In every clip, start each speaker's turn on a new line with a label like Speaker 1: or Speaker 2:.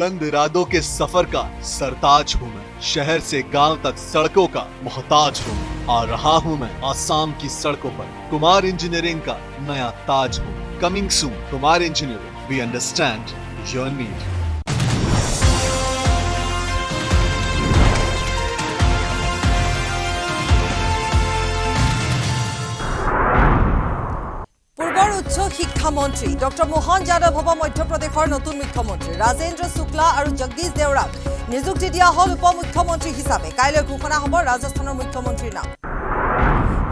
Speaker 1: बुलंद इरादों के सफर का सरताज हूँ मैं, शहर से गांव तक सड़कों का मोहताज हूँ मैं। आ रहा हूँ मैं आसाम की सड़कों पर, कुमार इंजीनियरिंग का नया ताज हूँ। Coming soon, Kumar engineering, we understand your need.
Speaker 2: उच्च शिक्षा मंत्री डॉ मोहन यादव हब मध्य प्रदेशर नतुन मुख्यमंत्री राजेन्द्र शुक्ला और जगदीश देवराक नियुक्ति दिया हल उप मुख्यमंत्री हिसाबे काइলৈ घोषणा हब राजस्थाনৰ मुख्यमंत्रीৰ नाम।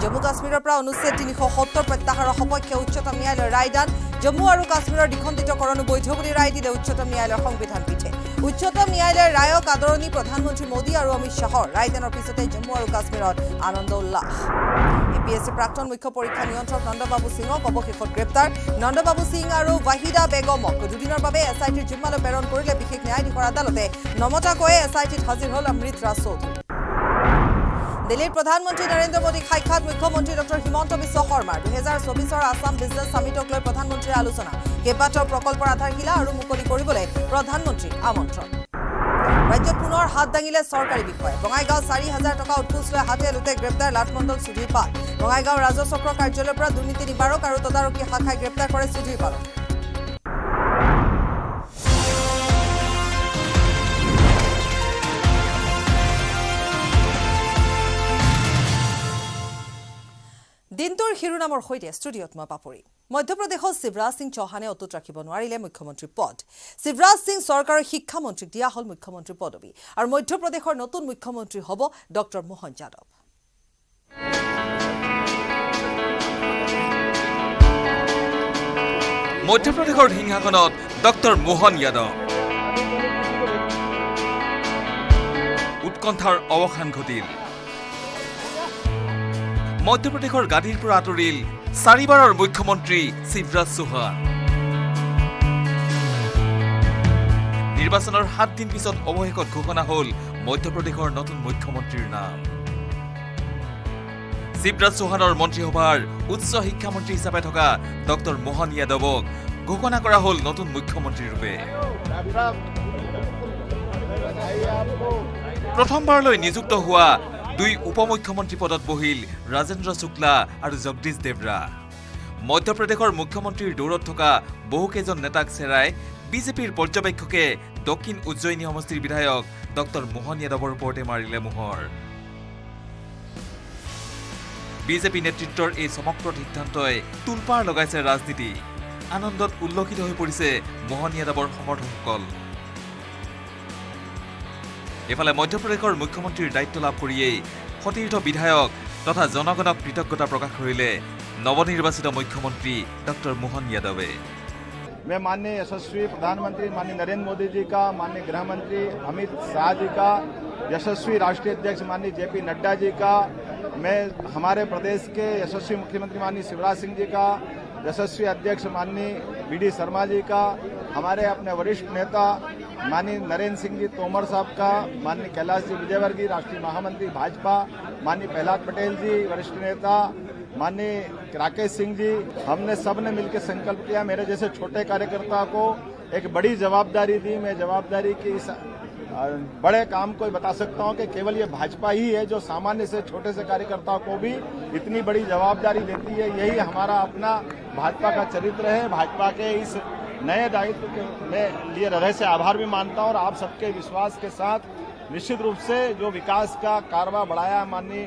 Speaker 2: जम्मू काश्मीৰৰ পৰা অনুচ্ছেদ 370 প্ৰত্যাহাৰৰ সপক্ষে উচ্চতম ন্যায়ালয়ৰ ৰায়দান। जम्मू और काश्मीৰৰ দ্বিখণ্ডিতকৰণ বৈধ বুলি ৰায় দিলে উচ্চতম ন্যায়ালয়ৰ সংবিধান পীঠে। উচ্চতম ন্যায়ালয়ৰ ৰায়ক আদৰণি প্ৰধানমন্ত্ৰী মোদী আৰু অমিত শাহৰ ৰায়দানৰ পিছতে জম্মু আৰু কাশ্মীৰত আনন্দ উল্লাস। এপিএসসি প্ৰাক্তন মুখ্য পৰীক্ষা নিয়ন্ত্ৰক নন্দবাবু সিঙক অৱশেষত গ্ৰেপ্তাৰ। নন্দবাবু সিং আৰু ৱাহিদা বেগমক দুদিনৰ বাবে এছআইটিৰ জিম্মালৈ প্ৰেৰণ কৰিলে বিশেষ ন্যায়াধীশৰ আদালতে। নমতাকৈয়ে এছআইটিত হাজিৰ হ'ল অমৃত ৰাজ চৌধুৰী। দিল্লীৰ প্ৰধানমন্ত্ৰী নৰেন্দ্ৰ মোদীক সাক্ষাৎ মুখ্যমন্ত্ৰী ডক্টৰ হিমন্ত বিশ্ব শৰ্মাৰ 2024 আসাম বিজনেছ সামিটক লৈ প্ৰধানমন্ত্ৰীৰ আলোচনা। কেইবাটাও প্ৰকল্পৰ আধাৰশিলা আৰু মুকলি কৰিবলৈ প্ৰধানমন্ত্ৰীক আমন্ত্ৰণ। ৰাজ্যত পুনৰ হাত দাঙিলে চৰকাৰী বিষয়া। বঙাইগাঁও 4000 টকা উৎকোচ লৈ হাতে লুটে গ্ৰেপ্তাৰ লাটমণ্ডল সুধীৰ পাল। বঙাইগাঁও ৰাজচক্ৰ কাৰ্যালয়ৰ পৰা দুৰ্নীতি নিবাৰক আৰু তদাৰকী শাখাই গ্ৰেপ্তাৰ কৰে সুধীৰ পালক। দিনটোৰ শিৰোনামৰ সৈতে ষ্টুডিঅ'ত মই পাপৰি। মধ্যপ্ৰদেশত শিৱৰাজ সিং চৌহানে অটুট ৰাখিব নোৱাৰিলে মুখ্যমন্ত্ৰী পদ। শিৱৰাজ সিং চৰকাৰৰ শিক্ষামন্ত্ৰীক দিয়া হ'ল মুখ্যমন্ত্ৰী পদবী আৰু মধ্যপ্ৰদেশৰ নতুন মুখ্যমন্ত্ৰী হ'ব ডক্টৰ মোহন যাদৱ।
Speaker 3: মধ্যপ্ৰদেশৰ সিংহাসনত ডক্টৰ মোহন যাদৱ। উৎকণ্ঠাৰ অৱসান ঘটিল। মধ্যপ্ৰদেশৰ গাদীৰ পৰা আঁতৰিল 4 বাৰৰ মুখ্যমন্ত্ৰী শিৱৰাজ চৌহান। নিৰ্বাচনৰ 7 দিন পিছত অৱশেষত ঘোষণা হ'ল মধ্যপ্ৰদেশৰ নতুন মুখ্যমন্ত্ৰীৰ নাম। শিৱৰাজ চৌহানৰ মন্ত্ৰীসভাৰ উচ্চ শিক্ষামন্ত্ৰী হিচাপে থকা ডক্টৰ মোহন যাদৱক ঘোষণা কৰা হ'ল নতুন মুখ্যমন্ত্ৰী ৰূপে। প্ৰথমবাৰলৈ নিযুক্ত হোৱা 2 উপমুখ্যমন্ত্ৰী পদত বহিল ৰাজেন্দ্ৰ শুক্লা আৰু জগদীশ দেৱৰা। মধ্যপ্ৰদেশৰ মুখ্যমন্ত্ৰীৰ দৌৰত থকা বহুকেইজন নেতাক চেৰাই বিজেপিৰ পৰ্যবেক্ষকে দক্ষিণ উজ্জয়িনী সমষ্টিৰ বিধায়ক ডক্টৰ মোহন যাদৱৰ ওপৰতে মাৰিলে মোহৰ। বিজেপি নেতৃত্বৰ এই চমকপ্ৰদ সিদ্ধান্তই তুলপাৰ লগাইছে ৰাজনীতি। আনন্দত উল্লসিত হৈ পৰিছে মোহন যাদৱৰ সমৰ্থকসকল। এফালে মধ্যপ্ৰদেশৰ মুখ্যমন্ত্ৰীৰ দায়িত্ব লাভ কৰিয়েই সতীৰ্থ বিধায়ক তথা জনগণক কৃতজ্ঞতা প্ৰকাশ কৰিলে নৱনিৰ্বাচিত মুখ্যমন্ত্ৰী ডক্টৰ মোহন যাদৱে।
Speaker 4: मैं माननीय यशस्वी प्रधानमंत्री माननीय नरेंद्र मोदी जी का, माननीय गृह मंत्री अमित शाह जी का, यशस्वी राष्ट्रीय अध्यक्ष माननीय जेपी नड्डा जी का, मैं हमारे प्रदेश के यशस्वी मुख्यमंत्री माननीय शिवराज सिंह जी का, यशस्वी अध्यक्ष माननीय वीडी शर्मा जी का, हमारे अपने वरिष्ठ नेता माननीय नरेंद्र सिंह जी तोमर साहब का, माननीय कैलाश जी विजयवर्गीय राष्ट्रीय महामंत्री भाजपा, माननीय प्रहलाद पटेल जी वरिष्ठ नेता, माननीय राकेश सिंह जी, हमने सब ने मिलकर संकल्प किया। मेरे जैसे छोटे कार्यकर्ता को एक बड़ी जवाबदारी दी। मैं जवाबदारी की इस बड़े काम को बता सकता हूं कि केवल ये भाजपा ही है जो सामान्य से छोटे से कार्यकर्ताओं को भी इतनी बड़ी जवाबदारी देती है। यही हमारा अपना भाजपा का चरित्र है। भाजपा के इस नए दायित्व के मैं लिए हृदय से आभार भी मानता हूं और आप सबके विश्वास के साथ निश्चित रूप से जो विकास का कारवा बढ़ाया माननीय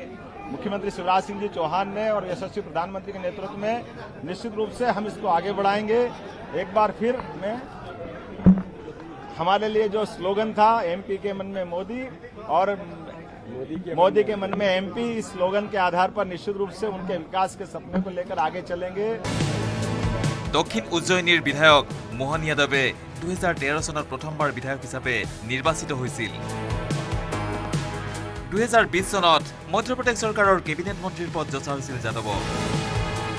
Speaker 4: मुख्यमंत्री शिवराज सिंह जी चौहान ने और यशस्वी प्रधानमंत्री के नेतृत्व में, निश्चित रूप से हम इसको आगे बढ़ाएंगे। एक बार फिर मैं हमारे लिए जो स्लोगन था एमपी के मन में मोदी और मोदी के मन में एमपी, इस स्लोगन के आधार पर निश्चित रूप से उनके विकास के सपने को लेकर आगे चलेंगे।
Speaker 3: দক্ষিণ উজ্জয়িনীৰ বিধায়ক মোহন যাদৱে 2013 চনত প্ৰথমবাৰ বিধায়ক হিচাপে নিৰ্বাচিত হৈছিল। 2020 চনত মধ্যপ্ৰদেশ চৰকাৰৰ কেবিনেট মন্ত্ৰীৰ পদ যচা হৈছিল যাদৱক।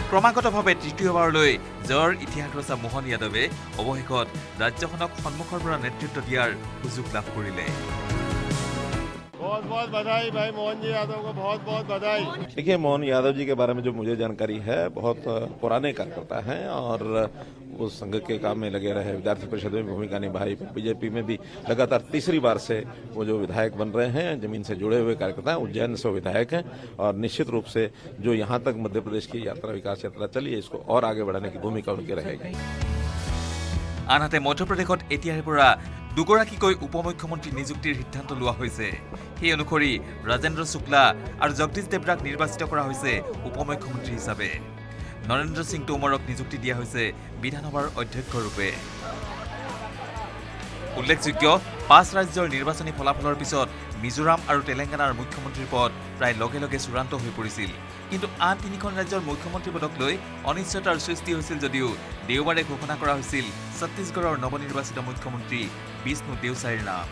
Speaker 3: ক্ৰমাগতভাৱে তৃতীয়বাৰলৈ জয়ৰ ইতিহাস ৰচা মোহন যাদৱে অৱশেষত ৰাজ্যখনক সন্মুখৰ পৰা নেতৃত্ব দিয়াৰ সুযোগ লাভ কৰিলে।
Speaker 5: बहुत बहुत बधाई भाई मोहन जी यादव को, बहुत बहुत बधाई।
Speaker 6: देखिए, मोहन यादव जी के बारे में जो मुझे जानकारी है, बहुत पुराने कार्यकर्ता हैं और वो संघ के काम में लगे रहे, विद्यार्थी परिषद में भूमिका निभाई, बीजेपी में भी लगातार तीसरी बार से वो जो विधायक बन रहे हैं, जमीन से जुड़े हुए कार्यकर्ता हैं, उज्जैन से विधायक हैं और निश्चित रूप से जो यहाँ तक मध्य प्रदेश की यात्रा, विकास यात्रा चली है, इसको और आगे बढ़ाने की भूमिका उनकी रहेगी।
Speaker 3: আনহাতে মধ্যপ্ৰদেশত এতিয়াৰে পৰা দুগৰাকীকৈ উপমুখ্যমন্ত্ৰী নিযুক্তিৰ সিদ্ধান্ত লোৱা হৈছে। সেই অনুসৰি ৰাজেন্দ্ৰ শুক্লা আৰু জগদীশ দেৱৰাক নিৰ্বাচিত কৰা হৈছে উপমুখ্যমন্ত্ৰী হিচাপে। নৰেন্দ্ৰ সিং টোমৰক নিযুক্তি দিয়া হৈছে বিধানসভাৰ অধ্যক্ষৰূপে। উল্লেখযোগ্য, 5 ৰাজ্যৰ নিৰ্বাচনী ফলাফলৰ পিছত মিজোৰাম আৰু তেলেংগানাৰ মুখ্যমন্ত্ৰীৰ পদ প্ৰায় লগে লগে চূড়ান্ত হৈ পৰিছিল। কিন্তু আন 3খন ৰাজ্যৰ মুখ্যমন্ত্ৰী পদক লৈ অনিশ্চয়তাৰ সৃষ্টি হৈছিল যদিও দেওবাৰে ঘোষণা কৰা হৈছিল ছত্তীশগড়ৰ নৱনিৰ্বাচিত মুখ্যমন্ত্ৰী বিষ্ণু দেওচাইৰ নাম।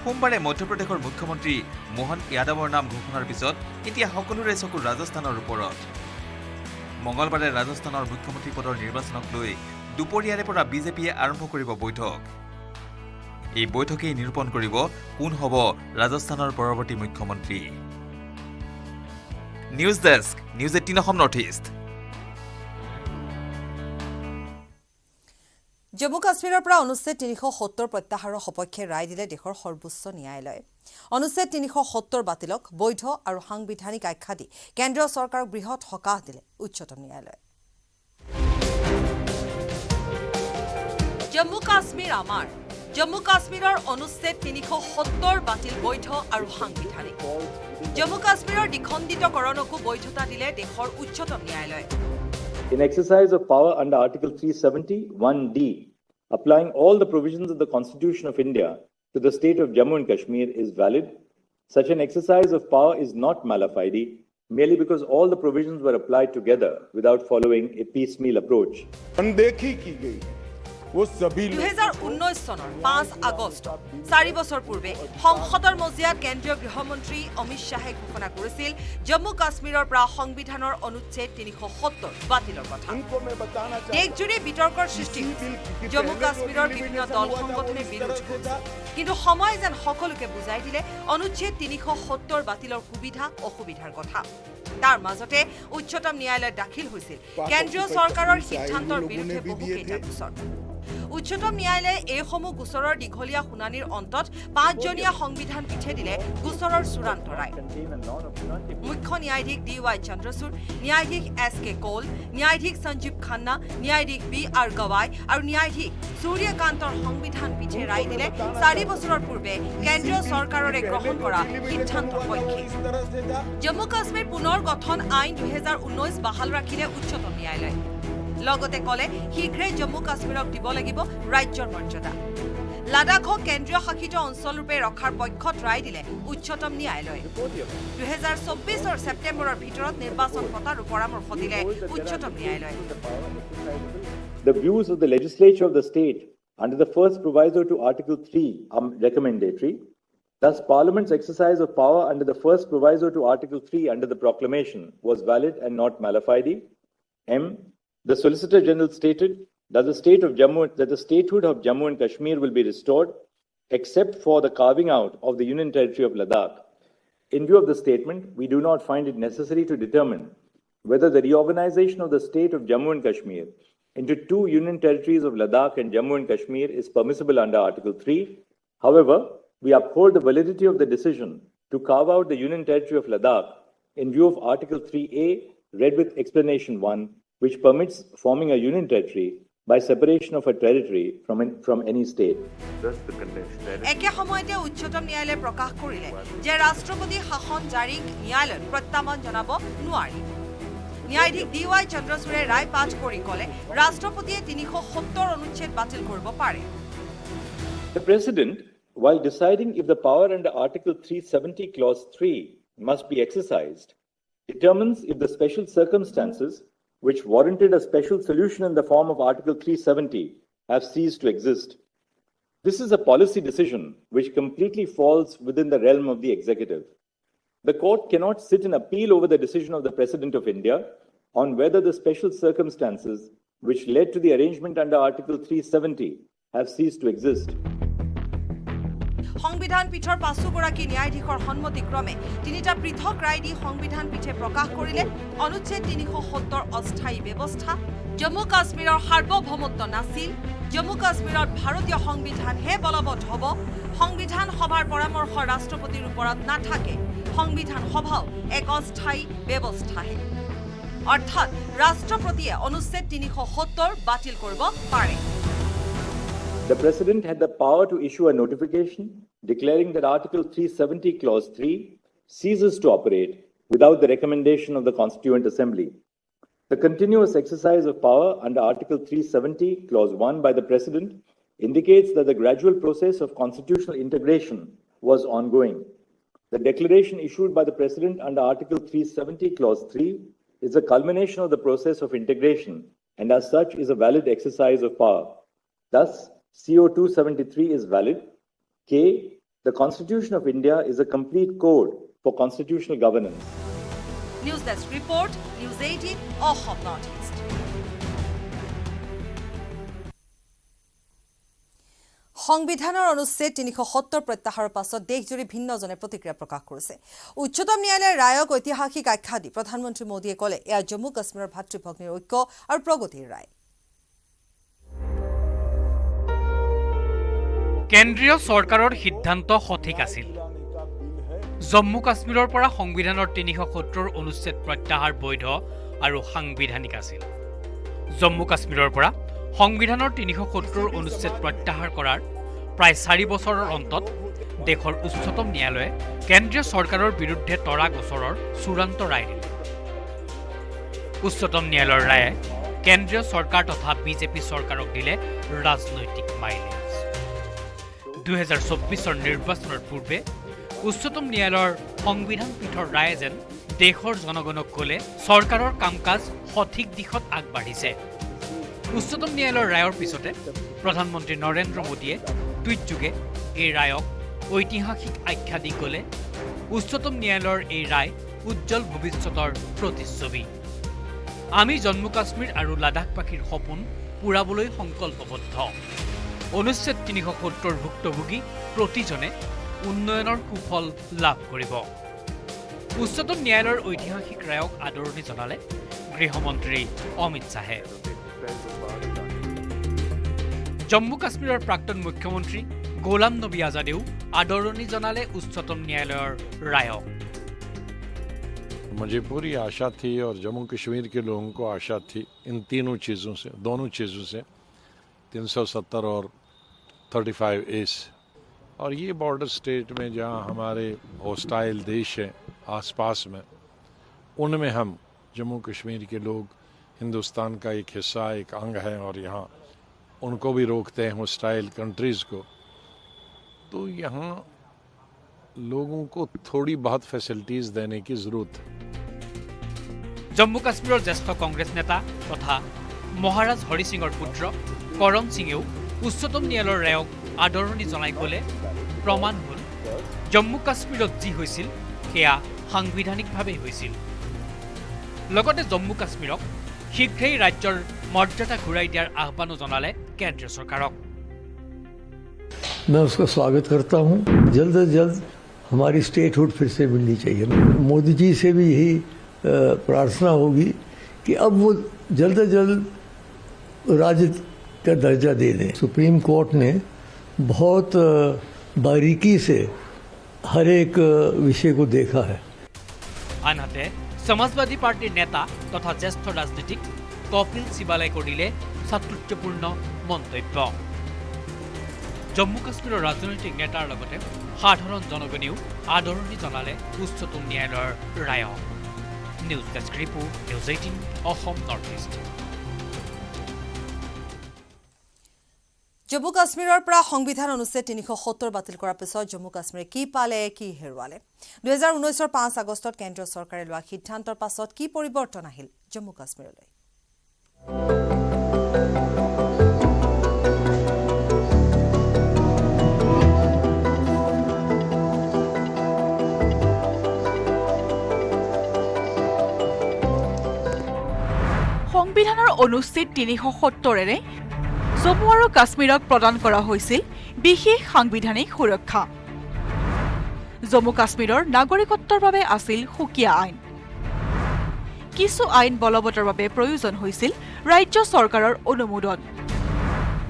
Speaker 3: সোমবাৰে মধ্যপ্ৰদেশৰ মুখ্যমন্ত্ৰী মোহন যাদৱৰ নাম ঘোষণাৰ পিছত এতিয়া সকলোৰে চকু ৰাজস্থানৰ ওপৰত। মঙলবাৰে ৰাজস্থানৰ মুখ্যমন্ত্ৰী পদৰ নিৰ্বাচনক লৈ দুপৰীয়াৰে পৰা বিজেপিয়ে আৰম্ভ কৰিব বৈঠক। এই বৈঠকেই নিৰূপণ কৰিব কোন হ'ব ৰাজস্থানৰ পৰৱৰ্তী মুখ্যমন্ত্ৰী। News desk, news 18 Assam north east.
Speaker 2: Jammu কাশ্মীৰৰ পৰা অনুচ্ছেদ 370 প্ৰত্যাহাৰৰ সপক্ষে ৰায় দিলে দেশৰ সৰ্বোচ্চ ন্যায়ালয়ে। অনুচ্ছেদ 370 বাতিলক বৈধ আৰু সাংবিধানিক আখ্যা দি কেন্দ্ৰীয় চৰকাৰক বৃহৎ সকাহ দিলে উচ্চতম ন্যায়ালয়ে। জম্মু কাশ্মীৰ আমাৰ জম্মু কাশ্মীৰৰ অনুচ্ছেদ 370 বাতিল বৈধ আৰু সাংবিধানিক। জম্মু কাশ্মীৰৰ দ্বিখণ্ডিতকৰণকো বৈধতা দিলে দেশৰ উচ্চতম ন্যায়ালয়ে।
Speaker 7: In exercise of power under Article 370(1)(d), applying all the provisions of the Constitution of India to the state of Jammu and Kashmir is valid. Such an exercise of power is not mala fide merely because all the provisions were applied together without following a piecemeal approach.
Speaker 5: अनदेखी की गई वो सभी
Speaker 2: 2019 চনৰ 5 আগষ্ট 4 বছৰ পূৰ্বে সংসদৰ মজিয়াত কেন্দ্ৰীয় গৃহমন্ত্ৰী অমিত শ্বাহে ঘোষণা কৰিছিল জম্মু কাশ্মীৰৰ পৰা সংবিধানৰ অনুচ্ছেদ 370 বাতিলৰ কথা। দেশজুৰি বিতৰ্কৰ সৃষ্টি জম্মু কাশ্মীৰৰ বিভিন্ন দল সংগঠনে বিৰোধ কৰিছে, কিন্তু সময় যেন সকলোকে বুজাই দিলে অনুচ্ছেদ 370 বাতিলৰ সুবিধা অসুবিধাৰ কথা। তাৰ মাজতে উচ্চতম ন্যায়ালয়ত দাখিল হৈছিল কেন্দ্ৰীয় চৰকাৰৰ সিদ্ধান্তৰ বিৰুদ্ধে বহুকেইটা গোচৰ। উচ্চতম ন্যায়ালয়ে এইসমূহ গোচৰৰ দীঘলীয়া শুনানিৰ অন্তত 5জনীয়া সংবিধান পীঠে দিলে গোচৰৰ চূড়ান্ত ৰায়। মুখ্য ন্যায়াধীশ DY চন্দ্ৰচূড়, ন্যায়াধীশ SK কৌল, ন্যায়াধীশ সঞ্জীৱ খান্না, ন্যায়াধীশ BR গৱাই আৰু ন্যায়াধীশ সূৰ্যকান্তৰ সংবিধান পীঠে ৰায় দিলে 4 বছৰৰ পূৰ্বে কেন্দ্ৰীয় চৰকাৰৰে গ্ৰহণ কৰা সিদ্ধান্তৰ পক্ষে। জম্মু কাশ্মীৰ পুনৰ গঠন আইন 2019 বাহাল ৰাখিলে উচ্চতম ন্যায়ালয়ে। লগতে কলে শীঘ্ৰে জম্মু কাশ্মীৰক দিব লাগিব ৰাজ্যৰ মৰ্যাদা। লাডাখক কেন্দ্ৰীয় শাসিত অঞ্চলৰূপে ৰখাৰ পক্ষত ৰায় দিলে উচ্চতম ন্যায়ালয়ে। 2024 ছেপ্টেম্বৰৰ ভিতৰত নিৰ্বাচন পতাৰো পৰামৰ্শ দিলে উচ্চতম ন্যায়ালয়ে।
Speaker 7: The views of the legislature of the state under the first proviso to Article 3 are recommendatory. Thus, Parliament's exercise of power under the first proviso to Article 3 under the proclamation was valid and not mala fide. The Solicitor General stated that the statehood of Jammu and Kashmir will be restored except for the carving out of the Union Territory of Ladakh. In view of the statement, we do not find it necessary to determine whether the reorganization of the state of Jammu and Kashmir into 2 Union Territories of Ladakh and Jammu and Kashmir is permissible under Article 3. However, we uphold the validity of the decision to carve out the Union Territory of Ladakh in view of Article 3A, read with Explanation 1, which permits forming a union territory by separation of a territory from any state.
Speaker 2: একে সময়তে উচ্চতম ন্যায়ালয়ে প্ৰকাশ কৰিলে যে ৰাষ্ট্ৰপতি শাসন জাৰিক ন্যায়ালয়ত প্ৰত্যাহ্বান জনাব নোৱাৰি। ন্যায়াধীশ DY চন্দ্ৰচূড়ে ৰায় পাঠ কৰি ক'লে ৰাষ্ট্ৰপতিয়ে 370 অনুচ্ছেদ বাতিল কৰিব পাৰে।
Speaker 7: The President, while deciding if the power under Article 370 Clause 3 must be exercised, determines if the special circumstances which warranted a special solution in the form of Article 370 have ceased to exist. This is a policy decision which completely falls within the realm of the executive. The court cannot sit and appeal over the decision of the President of India on whether the special circumstances which led to the arrangement under Article 370 have ceased to exist.
Speaker 2: সংবিধান পীঠৰ 5গৰাকী ন্যায়াধীশৰ সন্মতিক্ৰমে তিনিটা পৃথক ৰায় দি সংবিধান পীঠে প্ৰকাশ কৰিলে অনুচ্ছেদ 370 অস্থায়ী ব্যৱস্থা জম্মু কাশ্মীৰৰ সাৰ্বভৌমত্ব নাছিল জম্মু কাশ্মীৰত ভাৰতীয় সংবিধানহে বলবৎ হ'ব সংবিধান সভাৰ পৰামৰ্শ ৰাষ্ট্ৰপতিৰ ওপৰত নাথাকে সংবিধান সভাও এক অস্থায়ী ব্যৱস্থাহে অৰ্থাৎ ৰাষ্ট্ৰপতিয়ে অনুচ্ছেদ 370 বাতিল কৰিব পাৰে
Speaker 7: The President had the power to issue a notification declaring that Article 370, Clause 3 ceases to operate without the recommendation of the Constituent Assembly. The continuous exercise of power under Article 370, Clause 1 by the President indicates that the gradual process of constitutional integration was ongoing. The declaration issued by the President under Article 370, Clause 3 is a culmination of the process of integration and as such is a valid exercise of power. Thus, CO 273 is valid. K. The Constitution of India is a complete code for constitutional governance.
Speaker 2: News Desk Report, News 18, Ahom Northeast. সংবিধানৰ অনুচ্ছেদ 370 প্ৰত্যাহাৰৰ পাছত দেশজুৰি ভিন্নজনে প্ৰতিক্ৰিয়া প্ৰকাশ কৰিছে উচ্চতম ন্যায়ালয়ৰ ৰায়ক ঐতিহাসিক আখ্যা দি প্ৰধানমন্ত্ৰী মোদীয়ে ক'লে এয়া জম্মু কাশ্মীৰৰ ভাতৃভগ্নীৰ ঐক্য আৰু প্ৰগতিৰ ৰায়
Speaker 8: কেন্দ্ৰীয় চৰকাৰৰ সিদ্ধান্ত সঠিক আছিল জম্মু কাশ্মীৰৰ পৰা সংবিধানৰ 370 অনুচ্ছেদ প্ৰত্যাহাৰ বৈধ আৰু সাংবিধানিক আছিল জম্মু কাশ্মীৰৰ পৰা সংবিধানৰ 370 অনুচ্ছেদ প্ৰত্যাহাৰ কৰাৰ প্ৰায় 4 বছৰৰ অন্তত দেশৰ উচ্চতম ন্যায়ালয়ে কেন্দ্ৰীয় চৰকাৰৰ বিৰুদ্ধে তৰা গোচৰৰ চূড়ান্ত ৰায় দিলে উচ্চতম ন্যায়ালয়ৰ ৰায়ে কেন্দ্ৰীয় চৰকাৰ তথা বিজেপি চৰকাৰক দিলে ৰাজনৈতিক মাইলেজ 2024 নিৰ্বাচনৰ পূৰ্বে উচ্চতম ন্যায়ালয়ৰ সংবিধান পীঠৰ ৰায়ে যেন দেশৰ জনগণক ক'লে চৰকাৰৰ কাম-কাজ সঠিক দিশত আগবাঢ়িছে উচ্চতম ন্যায়ালয়ৰ ৰায়ৰ পিছতে প্ৰধানমন্ত্ৰী নৰেন্দ্ৰ মোদীয়ে টুইটযোগে এই ৰায়ক ঐতিহাসিক আখ্যা দি ক'লে উচ্চতম ন্যায়ালয়ৰ এই ৰায় উজ্জ্বল ভৱিষ্যতৰ প্ৰতিচ্ছবি আমি জম্মু কাশ্মীৰ আৰু লাডাখবাসীৰ সপোন পূৰাবলৈ সংকল্পবদ্ধ অনুচ্ছেদ 370 ভুক্তভোগী প্ৰতিজনে উন্নয়নৰ সুফল লাভ কৰিব উচ্চতম ন্যায়ালয়ৰ ঐতিহাসিক ৰায়ক আদৰণি জনালে গৃহমন্ত্ৰী অমিত শাহে জম্মু কাশ্মীৰৰ প্ৰাক্তন মুখ্যমন্ত্ৰী গোলাম নবী আজাদেও আদৰণি জনালে উচ্চতম ন্যায়ালয়ৰ ৰায়ক
Speaker 9: मुझे पूरी आशा थी और जम्मू कश्मीर के लोगों को आशा थी इन दोनों चीज़ों से 370 और 35A और ये बॉर्डर स्टेट में जहाँ हमारे हॉस्टाइल देश हैं आसपास में उनमें हम जम्मू कश्मीर के लोग हिंदुस्तान का एक हिस्सा एक अंग है और यहाँ उनको भी रोकते हैं हॉस्टाइल कंट्रीज़ को तो यहाँ लोगों को थोड़ी बहुत फैसिलिटीज़ देने की ज़रूरत है
Speaker 8: জম্মু কাশ্মীৰৰ জ্যেষ্ঠ কংগ্ৰেছ নেতা তথা মহাৰাজ হৰি সিঙৰ পুত্ৰ কৰণ সিঙেও উচ্চতম ন্যায়ালয়ৰ ৰায়ক আদৰণি জনাই ক'লে প্ৰমাণ হ'ল জম্মু কাশ্মীৰত যি হৈছিল সেয়া সাংবিধানিকভাৱে হৈছিল লগতে জম্মু কাশ্মীৰক শীঘ্ৰেই ৰাজ্যৰ মৰ্যাদা ঘূৰাই দিয়াৰ আহ্বানো জনালে কেন্দ্ৰীয় চৰকাৰক
Speaker 10: मैं उसका स्वागत करता हूं जल्द से जल्द हमारी स्टेटहुड फिर से मिलनी चाहिए मोदी जी से भी यही प्रार्थना होगी कि अब वो जल्द से जल्द राज्य का दर्जा दे दें सुप्रीम कोर्ट ने बहुत बारीकी से हर एक विषय को देखा है
Speaker 8: আনহাতে সমাজবাদী পাৰ্টিৰ নেতা তথা জ্যেষ্ঠ ৰাজনীতিক কপিল সিবালাই কৰিলে চাতুৰ্যপূৰ্ণ মন্তব্য জম্মু কাশ্মীৰৰ ৰাজনৈতিক নেতাৰ লগতে সাধাৰণ জনগণেও আদৰণি জনালে উচ্চতম ন্যায়ালয়ৰ ৰায়ক news desk report news 18 Assam north east
Speaker 2: Jammu কাশ্মীৰৰ পৰা সংবিধান অনুচ্ছেদ 370 বাতিল কৰাৰ পিছত জম্মু কাশ্মীৰে কি পালে কি হেৰুৱালে 2019 5 আগষ্টত কেন্দ্ৰীয় চৰকাৰে লোৱা সিদ্ধান্তৰ পাছত কি পৰিৱৰ্তন আহিল জম্মু কাশ্মীৰলৈ
Speaker 11: সংবিধানৰ অনুচ্ছেদ 370 জম্মু আৰু কাশ্মীৰক প্ৰদান কৰা হৈছিল বিশেষ সাংবিধানিক সুৰক্ষা জম্মু কাশ্মীৰৰ নাগৰিকত্বৰ বাবে আছিল সুকীয়া আইন। কিছু আইন বলবতৰ বাবে প্ৰয়োজন হৈছিল ৰাজ্য চৰকাৰৰ অনুমোদন।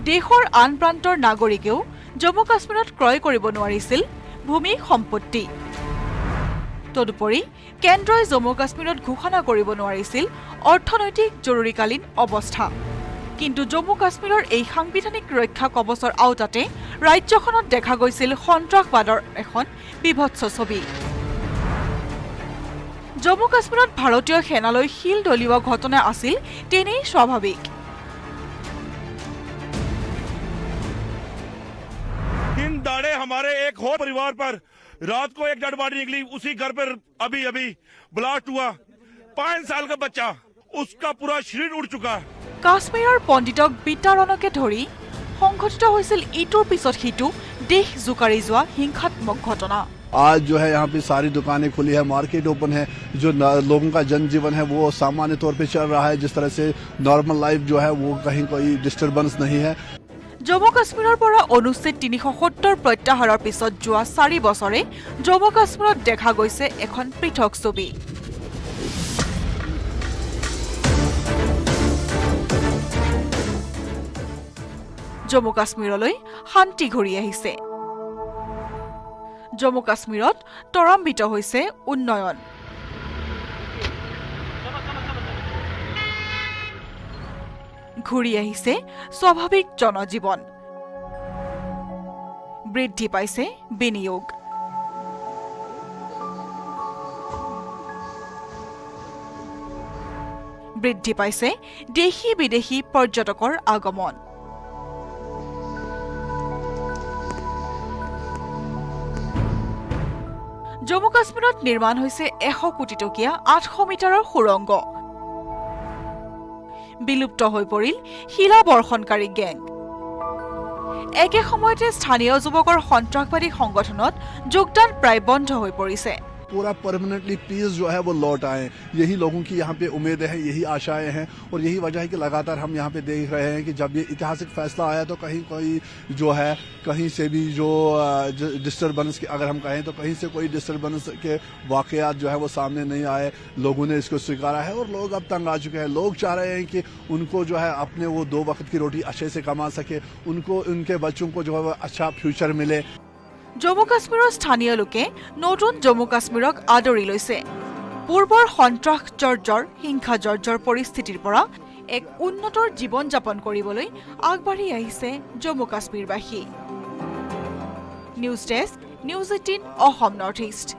Speaker 11: দেশৰ আন প্ৰান্তৰ নাগৰিকেও জম্মু কাশ্মীৰত ক্ৰয় কৰিব নোৱাৰিছিল ভূমি সম্পত্তি। তদুপৰি কেন্দ্ৰই জম্মু কাশ্মীৰত ঘোষণা কৰিব নোৱাৰিছিল অৰ্থনৈতিক জৰুৰীকালীন অৱস্থা। কিন্তু জম্মু কাশ্মীৰৰ এই সাংবিধানিক ৰক্ষা কৱচৰ আওতাতে ৰাজ্যখনত দেখা গৈছিল সন্ত্ৰাসবাদৰ এখন বিভৎস ছবি। জম্মু কাশ্মীৰত ভাৰতীয় সেনালৈ শিল দলিওৱা ঘটনা আছিল তেনেই স্বাভাৱিক।
Speaker 5: दिन दाड़े हमारे एक और परिवार पर रात को एक डेड बॉडी निकली, उसी घर पर अभी ब्लास्ट हुआ। 5 साल का बच्चा, उसका पूरा शरीर उड़ चुका है।
Speaker 11: কাশ্মীৰৰ পণ্ডিতক বিতাৰণকে ধৰি সংঘটিত হৈছিল ইটোৰ পিছত সিটো দেশ জোকাৰি যোৱা হিংসাত্মক ঘটনা।
Speaker 12: आज जो है यहाँ पे सारी दुकानें खुली है, मार्केट ओपन है, जो लोगों का जनजीवन है वो सामान्य तौर पे चल रहा है। जिस तरह से नॉर्मल लाइफ जो है वो कहीं कोई डिस्टर्बेंस नहीं है।
Speaker 11: জম্মু কাশ্মীৰৰ পৰা অনুচ্ছেদ ৩৭০ প্ৰত্যাহাৰৰ পিছত যোৱা 4 বছৰে জম্মু কাশ্মীৰত দেখা গৈছে এখন পৃথক ছবি। জম্মু কাশ্মীৰলৈ শান্তি ঘূৰি আহিছে। জম্মু কাশ্মীৰত ত্বৰান্বিত হৈছে উন্নয়ন। ঘূৰি আহিছে স্বাভাৱিক জনজীৱন। বৃদ্ধি পাইছে বিনিয়োগ। বৃদ্ধি পাইছে দেশী বিদেশী পৰ্যটকৰ আগমন। জম্মু কাশ্মীৰত নিৰ্মাণ হৈছে 100 কোটি টকীয়া 800 মিটাৰৰ সুৰংগ। বিলুপ্ত হৈ পৰিল শিলা বৰ্ষণকাৰী গেং। একে সময়তে স্থানীয় যুৱকৰ সন্ত্ৰাসবাদী সংগঠনত যোগদান প্ৰায় বন্ধ হৈ পৰিছে।
Speaker 12: पूरा परमानेंटली पीस जो है वो लौट आए, यही लोगों की यहाँ पे उम्मीदें हैं, यही आशाएं हैं। और यही वजह है कि लगातार हम यहाँ पे देख रहे हैं कि जब ये ऐतिहासिक फैसला आया तो कहीं कोई जो है कहीं से भी जो डिस्टर्बेंस की अगर हम कहें तो कहीं से कोई डिस्टर्बेंस के वाकयात जो है वो सामने नहीं आए। लोगों ने इसको स्वीकारा है और लोग अब तंग आ चुके हैं। लोग चाह रहे हैं कि उनको जो है अपने वो 2 वक्त की रोटी अच्छे से कमा सके, उनको उनके बच्चों को जो है वो अच्छा फ्यूचर मिले।
Speaker 11: জম্মু কাশ্মীৰৰ স্থানীয় লোকে নতুন জম্মু কাশ্মীৰক আদৰি লৈছে। পূৰ্বৰ সন্ত্ৰাসজৰ্জৰ হিংসাজৰ্জৰ পৰিস্থিতিৰ পৰা এক উন্নতৰ জীৱন যাপন কৰিবলৈ আগবাঢ়ি আহিছে জম্মু কাশ্মীৰবাসী। News desk, news 18 Assam north east.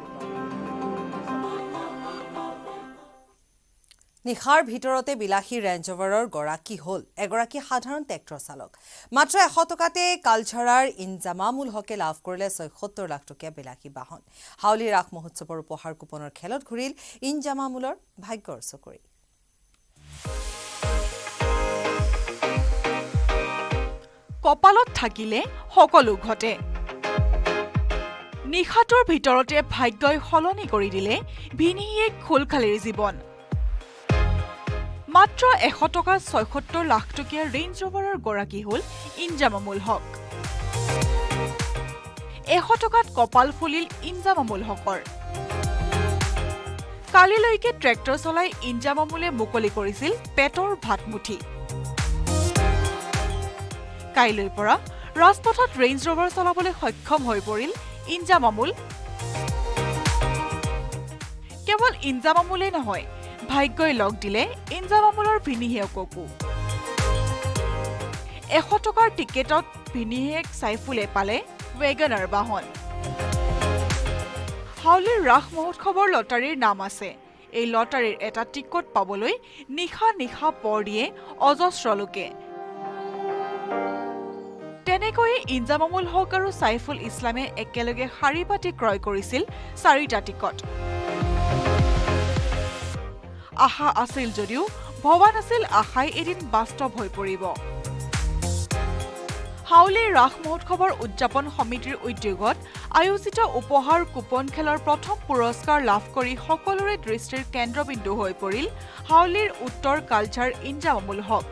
Speaker 2: নিশাৰ ভিতৰতে বিলাসী ৰেঞ্জ ৰভাৰৰ গৰাকী হ'ল এগৰাকী সাধাৰণ ট্ৰেক্টৰ চালক। মাত্ৰ 100 টকাতে কালচাৰাৰ ইনজামামুল হকে লাভ কৰিলে ৭৬ লাখ টকীয়া বিলাসী বাহন। হাউলি ৰাস মহোৎসৱৰ উপহাৰ কুপনৰ খেলত ঘূৰিল ইনজামামুলৰ ভাগ্যৰ চকৰি।
Speaker 11: কপালত থাকিলে সকলো ঘটে। নিশাটোৰ ভিতৰতে ভাগ্যই সলনি কৰি দিলে ভিনিহিয়েক খোলখালীৰ জীৱন। মাত্ৰ 100 টকাত ৭৬ লাখ টকীয়া ৰেঞ্জ ৰভাৰৰ গৰাকী হ'ল ইনজামামুল হক। 100 টকাত কপাল ফুলিল ইনজামামুল হকৰ। কালিলৈকে ট্ৰেক্টৰ চলাই ইনজামামুলে মুকলি কৰিছিল পেটৰ ভাতমুঠি। কাইলৈৰ পৰা ৰাজপথত ৰেঞ্জ ৰভাৰ চলাবলৈ সক্ষম হৈ পৰিল ইনজামামুল। কেৱল ইনজামামুলেই নহয়, ভাগ্যই লগ দিলে ইনজামামুলৰ ভিনিহিয়েককো। 100 টকাৰ টিকেটত ভিনিহিয়েক চাইফুলে পালে ৱেগনাৰ বাহন। হাউলিৰ ৰাস মহোৎসৱৰ লটাৰীৰ নাম আছে। এই লটাৰীৰ এটা টিকট পাবলৈ নিশা নিশা পৰ দিয়ে অজস্ৰ লোকে। তেনেকৈয়ে ইনজামামুল হক আৰু চাইফুল ইছলামে একেলগে শাৰী পাতি ক্ৰয় কৰিছিল 4টা টিকট। আশা আছিল যদিও ভবা নাছিল আশাই এদিন বাস্তৱ হৈ পৰিব। হাউলি ৰাস মহোৎসৱৰ উদযাপন সমিতিৰ উদ্যোগত আয়োজিত উপহাৰ কুপন খেলৰ প্ৰথম পুৰস্কাৰ লাভ কৰি সকলোৰে দৃষ্টিৰ কেন্দ্ৰবিন্দু হৈ পৰিল হাউলিৰ উত্তৰ কালচাৰ ইনজামামুল হক।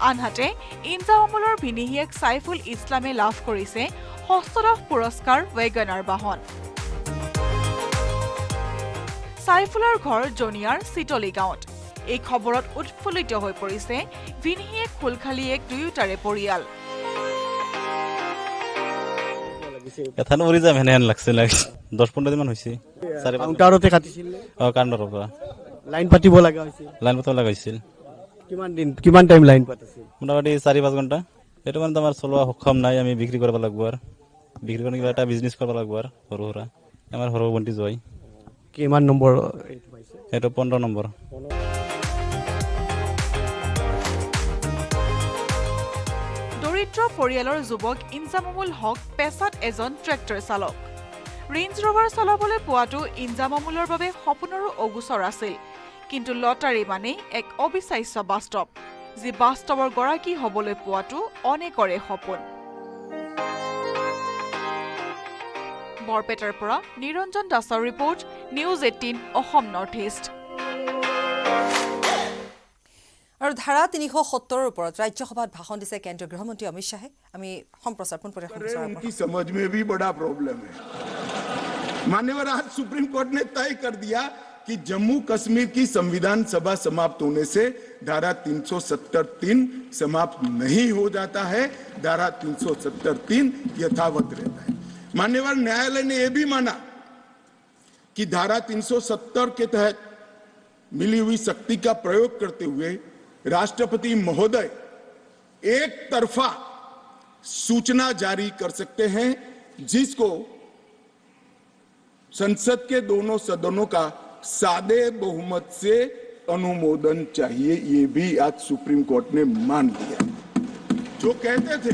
Speaker 11: আনহাতে ইনজামামুলৰ ভিনিহিয়েক সাইফুল ইছলামে লাভ কৰিছে ষষ্ঠদশ পুৰস্কাৰ ৱেগনাৰ বাহন। সাইফুলৰ ঘৰ জনিয়াৰ চিটলি গাঁৱত। এই খবৰত উৎফুল্লিত হৈ পৰিছে ভিনিহিয়েক ফুলখালীয়েক দুয়োটাৰে পৰিয়াল।
Speaker 13: এথান উৰি যাম হেনে লাগছে 10-15 দিন মান হৈছে।
Speaker 14: কাউণ্টাৰতে কাটিছিল
Speaker 13: কাউণ্টাৰৰ পৰা
Speaker 14: লাইন পাতিব লগা হৈছিল।
Speaker 13: লাইন পাতিব লগা হৈছিল।
Speaker 14: কিমান টাইম লাইন পাতিছিল?
Speaker 13: মোটামুটি 4-5 ঘণ্টা। এইটো মানে আমাৰ চলোৱা সক্ষম নাই, আমি বিক্ৰী কৰিব লাগিব আৰু বিক্ৰী কৰি কিবা এটা বিজনেছ কৰিব লাগিব আৰু সৰু সুৰা। আমাৰ সৰু ভণ্টি জয়।
Speaker 14: কিমান নম্বৰ?
Speaker 13: এইটো 15 নম্বৰ।
Speaker 11: দৰিদ্ৰ পৰিয়ালৰ যুৱক ইনজামামুল হক পেছাত এজন ট্ৰেক্টৰ চালক। ৰেঞ্জ ৰভাৰ চলাবলৈ পোৱাটো ইনজামামুলৰ বাবে সপোনৰো অগোচৰ আছিল, কিন্তু লটাৰী মানে এক অবিশ্বাস্য বাস্তৱ, যি বাস্তৱৰ গৰাকী হ'বলৈ পোৱাটো অনেকৰে সপোন। বৰপেটাৰ পৰা নিৰঞ্জন দাসৰ report, news 18 Assam north east.
Speaker 2: আৰু ধাৰা 370ৰ ওপৰত ৰাজ্যসভাত ভাষণ দিছে কেন্দ্ৰীয় গৃহমন্ত্ৰী অমিত শ্বাহে। আমি সম্প্ৰচাৰ পোনপটীয়া
Speaker 15: उनकी समझ में भी बड़ा प्रॉब्लम है। मान्यवर, आज सुप्रीम कोर्ट ने तय कर दिया कि जम्मू कश्मीर की संविधान सभा समाप्त होने से धारा 370(3) समाप्त नहीं हो जाता है, धारा 370(3) यथावत रहता है। मान्यवर, न्यायालय ने यह भी माना कि धारा 370 के तहत मिली हुई शक्ति का प्रयोग करते हुए राष्ट्रपति महोदय एक तरफा सूचना जारी कर सकते हैं, जिसको संसद के दोनों सदनों का सादे बहुमत से अनुमोदन चाहिए। ये भी आज सुप्रीम कोर्ट ने मान लिया। जो कहते थे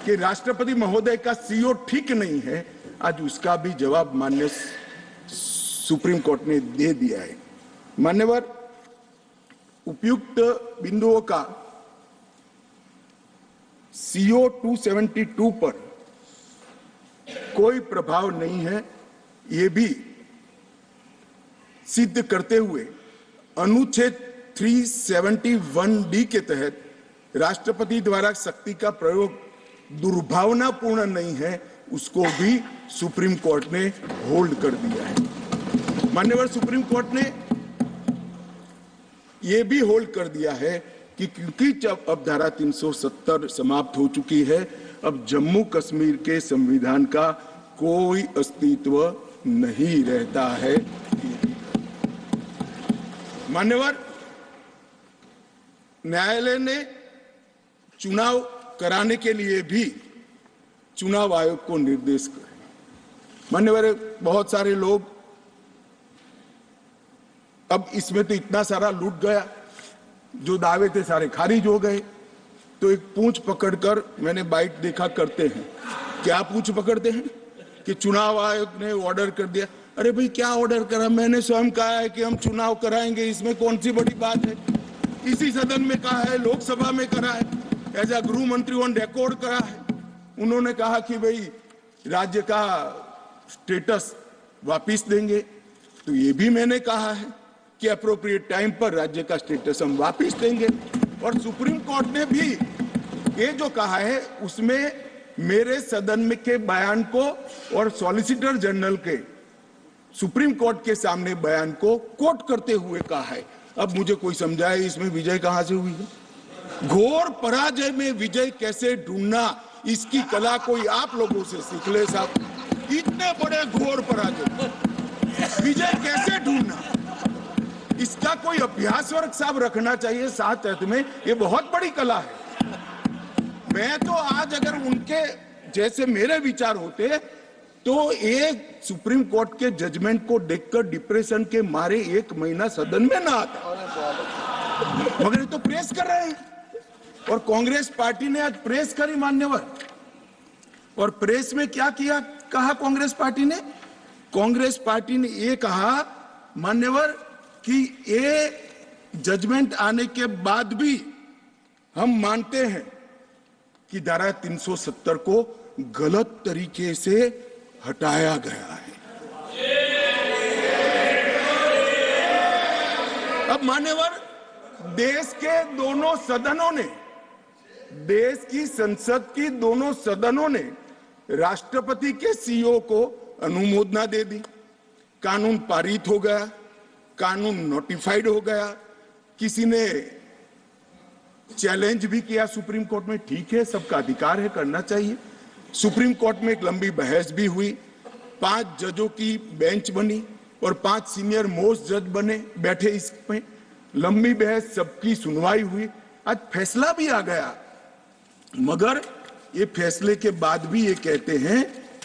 Speaker 15: कि राष्ट्रपति महोदय का सीओ ठीक नहीं है, आज उसका भी जवाब माननीय सुप्रीम कोर्ट ने दे दिया है। मान्यवर, उपयुक्त बिंदुओं का सीओ 272 पर कोई प्रभाव नहीं है, ये भी सिद्ध करते हुए अनुच्छेद 371D के तहत राष्ट्रपति द्वारा शक्ति का प्रयोग दुर्भावनापूर्ण नहीं है, उसको भी सुप्रीम कोर्ट ने होल्ड कर दिया है। मान्यवर, सुप्रीम कोर्ट ने यह भी होल्ड कर दिया है कि क्योंकि जब अब धारा 370 समाप्त हो चुकी है, अब जम्मू कश्मीर के संविधान का कोई अस्तित्व नहीं रहता है। मान्यवर, न्यायालय ने चुनाव कराने के लिए भी चुनाव आयोग को निर्देश करे। मान्यवर, बहुत सारे लोग अब इसमें तो इतना सारा लूट गया, जो दावे थे सारे खारिज हो गए। तो एक पूंछ पकड़कर मैंने बाइट देखा करते हैं। क्या पूंछ पकड़ते हैं कि चुनाव आयोग ने ऑर्डर कर दिया। अरे भाई, क्या ऑर्डर करा? मैंने स्वयं कहा है कि हम चुनाव कराएंगे, इसमें कौन सी बड़ी बात है? इसी सदन में कहा है, लोकसभा में करा है, एज अ गृह मंत्री ऑन रिकॉर्ड करा है। उन्होंने कहा कि भाई राज्य का स्टेटस वापिस देंगे, तो ये भी मैंने कहा है कि अप्रोप्रिएट टाइम पर राज्य का स्टेटस हम वापिस देंगे। और सुप्रीम कोर्ट ने भी ये जो कहा है, उसमें मेरे सदन में के बयान को और सॉलिसिटर जनरल के सुप्रीम कोर्ट के सामने बयान को कोट करते हुए कहा है। अब मुझे कोई समझाए इसमें विजय कहां से हुई है? घोर पराजय में विजय कैसे ढूंढना, इसकी कला कोई आप लोगों से सीख ले साहब। इतने बड़े घोर पराजय विजय कैसे ढूंढना, इसका कोई अभ्यास वर्ग साहब रखना चाहिए साथ में। ये बहुत बड़ी कला है। मैं तो आज अगर उनके जैसे मेरे विचार होते तो एक सुप्रीम कोर्ट के जजमेंट को देखकर डिप्रेशन के मारे 1 महीना सदन में ना आता, मगर ये तो प्रेस कर रहे हैं। और कांग्रेस पार्टी ने आज प्रेस करी मान्यवर, और प्रेस में क्या किया, कहा कांग्रेस पार्टी ने? कांग्रेस पार्टी ने ये कहा मान्यवर कि ये जजमेंट आने के बाद भी हम मानते हैं कि धारा 370 को गलत तरीके से हटाया गया है। अब मान्यवर, देश के दोनों सदनों ने, देश की संसद की दोनों सदनों ने राष्ट्रपति के सीओ को अनुमोदना दे दी, कानून पारित हो गया, कानून नोटिफाइड हो गया, किसी ने चैलेंज भी किया सुप्रीम कोर्ट में, ठीक है, सबका अधिकार है, करना चाहिए। सुप्रीम कोर्ट में एक लंबी बहस भी हुई, 5 जजों की बेंच बनी और 5 सीनियर मोस्ट जज बने, बैठे इसमें, लंबी बहस, सबकी सुनवाई हुई, आज फैसला भी आ गया। मगर ये फैसले के बाद भी ये कहते हैं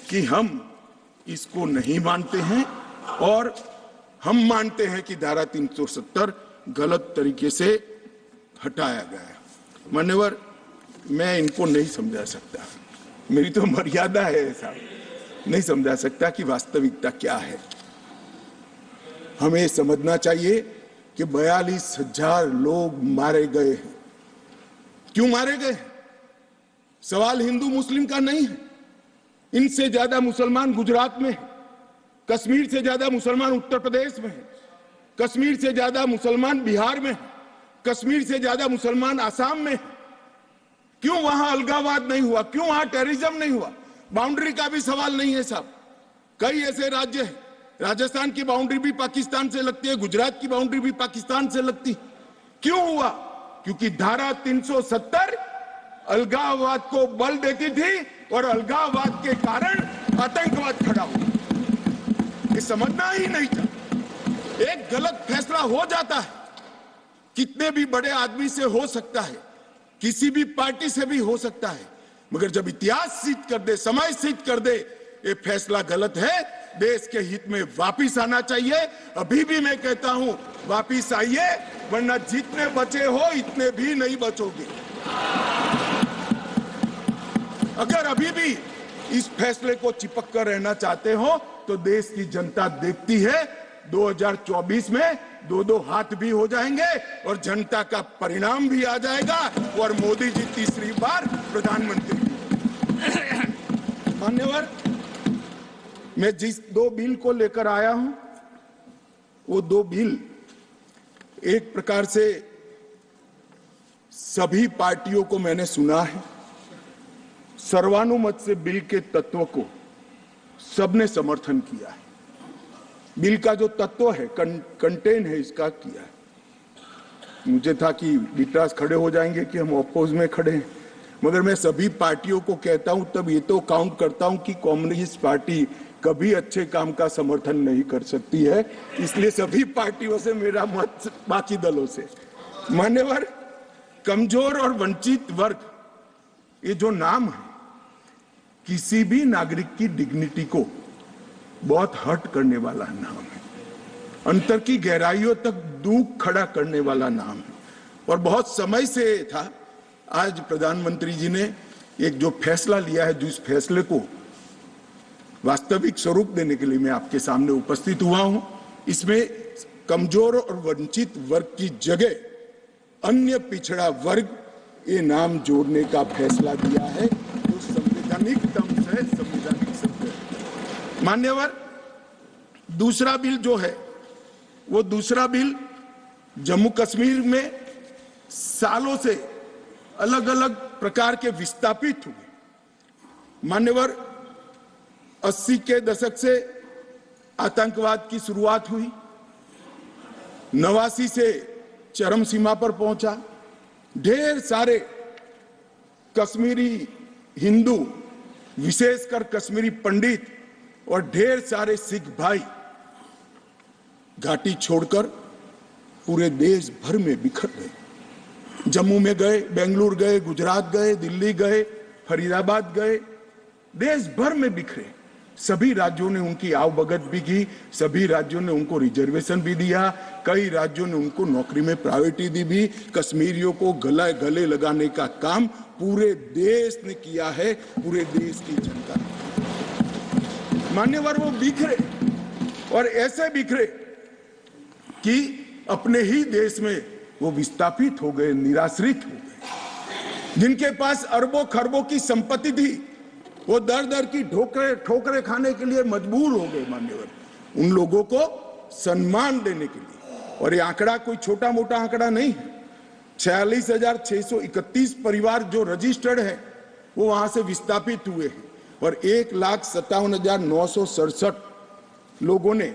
Speaker 15: कि हम इसको नहीं मानते हैं और हम मानते हैं कि धारा 370 गलत तरीके से हटाया गया है। मान्यवर, मैं इनको नहीं समझा सकता, मेरी तो मर्यादा है ऐसा, नहीं समझा सकता कि वास्तविकता क्या है। हमें समझना चाहिए कि 42,000 लोग मारे गए हैं। क्यों मारे गए? सवाल हिंदू मुस्लिम का नहीं है। इनसे ज्यादा मुसलमान गुजरात में है, कश्मीर से ज्यादा मुसलमान उत्तर प्रदेश में है, कश्मीर से ज्यादा मुसलमान बिहार में है, कश्मीर से ज्यादा मुसलमान आसाम में है। क्यों वहां अलगाववाद नहीं हुआ? क्यों वहां टेररिज्म नहीं हुआ? बाउंड्री का भी सवाल नहीं है साहब। कई ऐसे राज्य हैं, राजस्थान की बाउंड्री भी पाकिस्तान से लगती है, गुजरात की बाउंड्री भी पाकिस्तान से लगती। क्यों हुआ? क्योंकि धारा 370 अलगाववाद को बल देती थी और अलगाववाद के कारण आतंकवाद खड़ा हुआ। ये समझना ही नहीं था। एक गलत फैसला हो जाता है, कितने भी बड़े आदमी से हो सकता है, किसी भी पार्टी से भी हो सकता है, मगर जब इतिहास सिद्ध कर दे, समय सिद्ध कर दे ये फैसला गलत है, देश के हित में वापिस आना चाहिए। अभी भी मैं कहता हूं, वापिस आइए, वरना जितने बचे हो इतने भी नहीं बचोगे। अगर अभी भी इस फैसले को चिपक कर रहना चाहते हो तो देश की जनता देखती है, 2024 में 2-2 हाथ भी हो जाएंगे और जनता का परिणाम भी आ जाएगा और मोदी जी तीसरी बार प्रधानमंत्री। मान्यवर, मैं जिस 2 बिल को लेकर आया हूं, वो 2 बिल एक प्रकार से सभी पार्टियों को मैंने सुना है, सर्वानुमत से बिल के तत्व को सबने समर्थन किया है। बिल का जो तत्व है, कंटेन है, इसका किया है। मुझे था कि विटरास खड़े हो जाएंगे कि हम अपोज में खड़े हैं, मगर मैं सभी पार्टियों को कहता हूं, तब ये तो काउंट करता हूं कि कम्युनिस्ट पार्टी कभी अच्छे काम का समर्थन नहीं कर सकती है, इसलिए सभी पार्टियों से मेरा मत बाकी दलों से। मान्यवर, कमजोर और वंचित वर्ग, ये जो नाम है, किसी भी नागरिक की डिग्निटी को बहुत हर्ट करने वाला नाम है, अंतर की गहराइयों तक दुख खड़ा करने वाला नाम है और बहुत समय से था। आज प्रधानमंत्री जी ने एक जो फैसला लिया है, जिस फैसले को वास्तविक स्वरूप देने के लिए मैं आपके सामने उपस्थित हुआ हूं, इसमें कमजोर और वंचित वर्ग की जगह अन्य पिछड़ा वर्ग ये नाम जोड़ने का फैसला दिया है, जो संवैधानिक ढंग से संवैधानिक शब्द है। मान्यवर, दूसरा बिल जो है, वो दूसरा बिल जम्मू कश्मीर में सालों से अलग अलग प्रकार के विस्थापित हुए। मान्यवर, 80 के दशक से आतंकवाद की शुरुआत हुई, 89 से चरम सीमा पर पहुंचा। ढेर सारे कश्मीरी हिंदू, विशेषकर कश्मीरी पंडित और ढेर सारे सिख भाई घाटी छोड़कर पूरे देश भर में बिखर गए। जम्मू में गए, बेंगलुरु गए, गुजरात गए, दिल्ली गए, फरीदाबाद गए, देश भर में बिखरे। सभी राज्यों ने उनकी आवभगत भी की, सभी राज्यों ने उनको रिजर्वेशन भी दिया, कई राज्यों ने उनको नौकरी में प्रायोरिटी दी भी। कश्मीरियों को गले लगाने का काम पूरे देश ने किया है, पूरे देश की जनता ने। मान्यवर, वो बिखरे और ऐसे बिखरे कि अपने ही देश में वो विस्थापित हो गए, निराश्रित हो गए। जिनके पास अरबों खरबों की संपत्ति थी, वो दर दर की ठोकरे खाने के लिए मजबूर हो गए। मान्यवर, उन लोगों को सम्मान देने के लिए, और ये आंकड़ा कोई छोटा मोटा आंकड़ा नहीं है, 46,631 परिवार जो रजिस्टर्ड है वो वहां से विस्थापित हुए हैं और 1,57,967 लोगों ने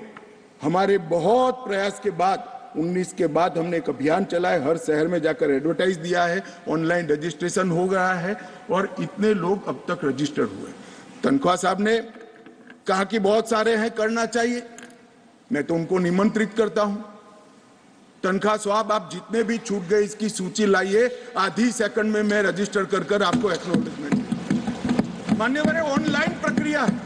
Speaker 15: हमारे बहुत प्रयास के बाद 19 के बाद हमने एक अभियान चलाया, हर शहर में जाकर एडवर्टाइज दिया है, ऑनलाइन रजिस्ट्रेशन हो गया है और इतने लोग अब तक रजिस्टर्ड हुए। तनख्वाह साहब ने कहा कि बहुत सारे हैं, करना चाहिए, मैं तो उनको निमंत्रित करता हूं। तनख्वाह साहब आप जितने भी छूट गए इसकी सूची लाइए, आधी सेकंड में मैं रजिस्टर कर आपको एक्नॉलेजमेंट। मान्यवर, ऑनलाइन प्रक्रिया है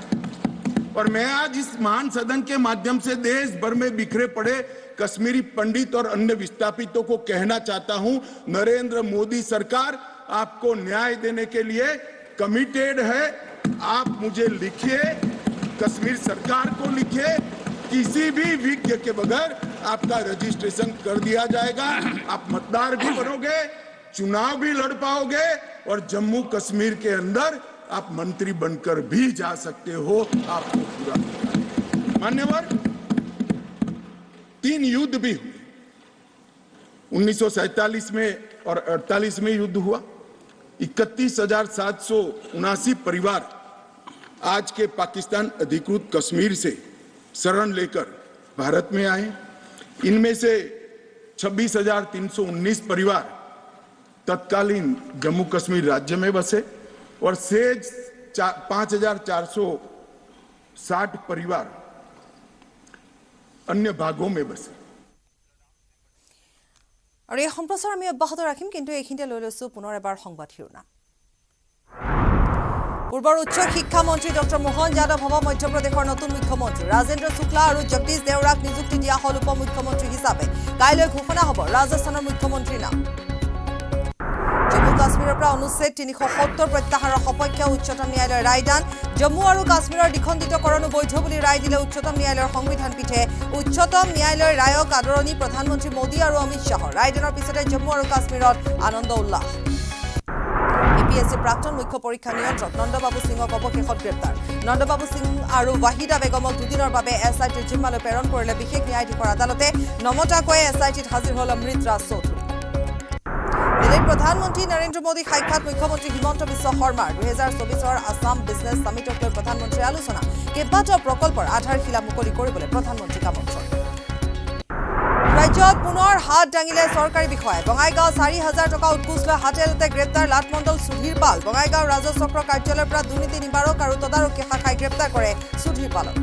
Speaker 15: और मैं आज इस महान सदन के माध्यम से देश भर में बिखरे पड़े कश्मीरी पंडित और अन्य विस्थापितों को कहना चाहता हूं, नरेंद्र मोदी सरकार आपको न्याय देने के लिए कमिटेड है। आप मुझे लिखिए, कश्मीर सरकार को लिखिए, किसी भी विज्ञ के बगैर आपका रजिस्ट्रेशन कर दिया जाएगा। आप मतदार भी बनोगे, चुनाव भी लड़ पाओगे और जम्मू कश्मीर के अंदर आप मंत्री बनकर भी जा सकते हो। आपको पूरा मान्यवर, 3 युद्ध भी हुए, 1947 में और 48 में युद्ध हुआ। 31,779 परिवार आज के पाकिस्तान अधिकृत कश्मीर से शरण लेकर भारत में आए। इनमें से 26,319 परिवार तत्कालीन जम्मू कश्मीर राज्य में बसे और शेष 5,460 परिवार अन्य भागों में बसे।
Speaker 2: और এই সম্প্ৰচাৰ আমি অব্যাহত ৰাখিম, কিন্তু এইখিনিতে লৈ লৈছো পুনৰ এবাৰ সংবাদ শিৰোনাম। পূৰ্বৰ উচ্চ শিক্ষা মন্ত্ৰী ডক্টৰ মোহন যাদৱ হ'ব মধ্যপ্ৰদেশৰ নতুন মুখ্যমন্ত্ৰী। ৰাজেন্দ্ৰ শুক্লা আৰু জগদীশ দেওৰাক নিযুক্তি দিয়া হ'ল উপ মুখ্যমন্ত্ৰী হিচাপে। কাইলৈ ঘোষণা হ'ব ৰাজস্থানৰ মুখ্যমন্ত্ৰীৰ নাম। জম্মু কাশ্মীৰৰ পৰা অনুচ্ছেদ 370 প্ৰত্যাহাৰৰ সপক্ষে উচ্চতম ন্যায়ালয়ৰ ৰায়দান। জম্মু আৰু কাশ্মীৰৰ দ্বিখণ্ডিতকৰণো বৈধ বুলি ৰায় দিলে উচ্চতম ন্যায়ালয়ৰ সংবিধান পীঠে। উচ্চতম ন্যায়ালয়ৰ ৰায়ক আদৰণি প্ৰধানমন্ত্ৰী মোদী আৰু অমিত শ্বাহৰ। ৰায়দানৰ পিছতে জম্মু আৰু কাশ্মীৰত আনন্দ উল্লাস। এপিএছচি প্ৰাক্তন মুখ্য পৰীক্ষা নিয়ন্ত্ৰক নন্দবাবু সিঙক অৱশেষত গ্ৰেপ্তাৰ। নন্দবাবু সিং আৰু ৱাহিদা বেগমক দুদিনৰ বাবে এছআইটিৰ জিম্মালৈ প্ৰেৰণ কৰিলে বিশেষ ন্যায়াধীশৰ আদালতে। নমতাকৈয়ে এছআইটিত হাজিৰ হ'ল অমৃত ৰাজ চৌধুৰী। দিল্লীৰ প্ৰধানমন্ত্ৰী নৰেন্দ্ৰ মোদী সাক্ষাৎ মুখ্যমন্ত্ৰী হিমন্ত বিশ্ব শৰ্মাৰ। 2024 আছাম বিজনেছ সামিটক লৈ প্ৰধানমন্ত্ৰীৰ আলোচনা। কেইবাটাও প্ৰকল্পৰ আধাৰশিলা মুকলি কৰিবলৈ প্ৰধানমন্ত্ৰীক আমন্ত্ৰণ। ৰাজ্যত পুনৰ হাত দাঙিলে চৰকাৰী বিষয়াই। বঙাইগাঁও 4,000 টকা উৎকোচ লৈ হাতেলতে গ্ৰেপ্তাৰ লাটমণ্ডল সুধীৰ পাল। বঙাইগাঁও ৰাজহ চক্ৰ কাৰ্যালয়ৰ পৰা দুৰ্নীতি নিবাৰক আৰু তদাৰকী শাখাই গ্ৰেপ্তাৰ কৰে সুধীৰ পালক।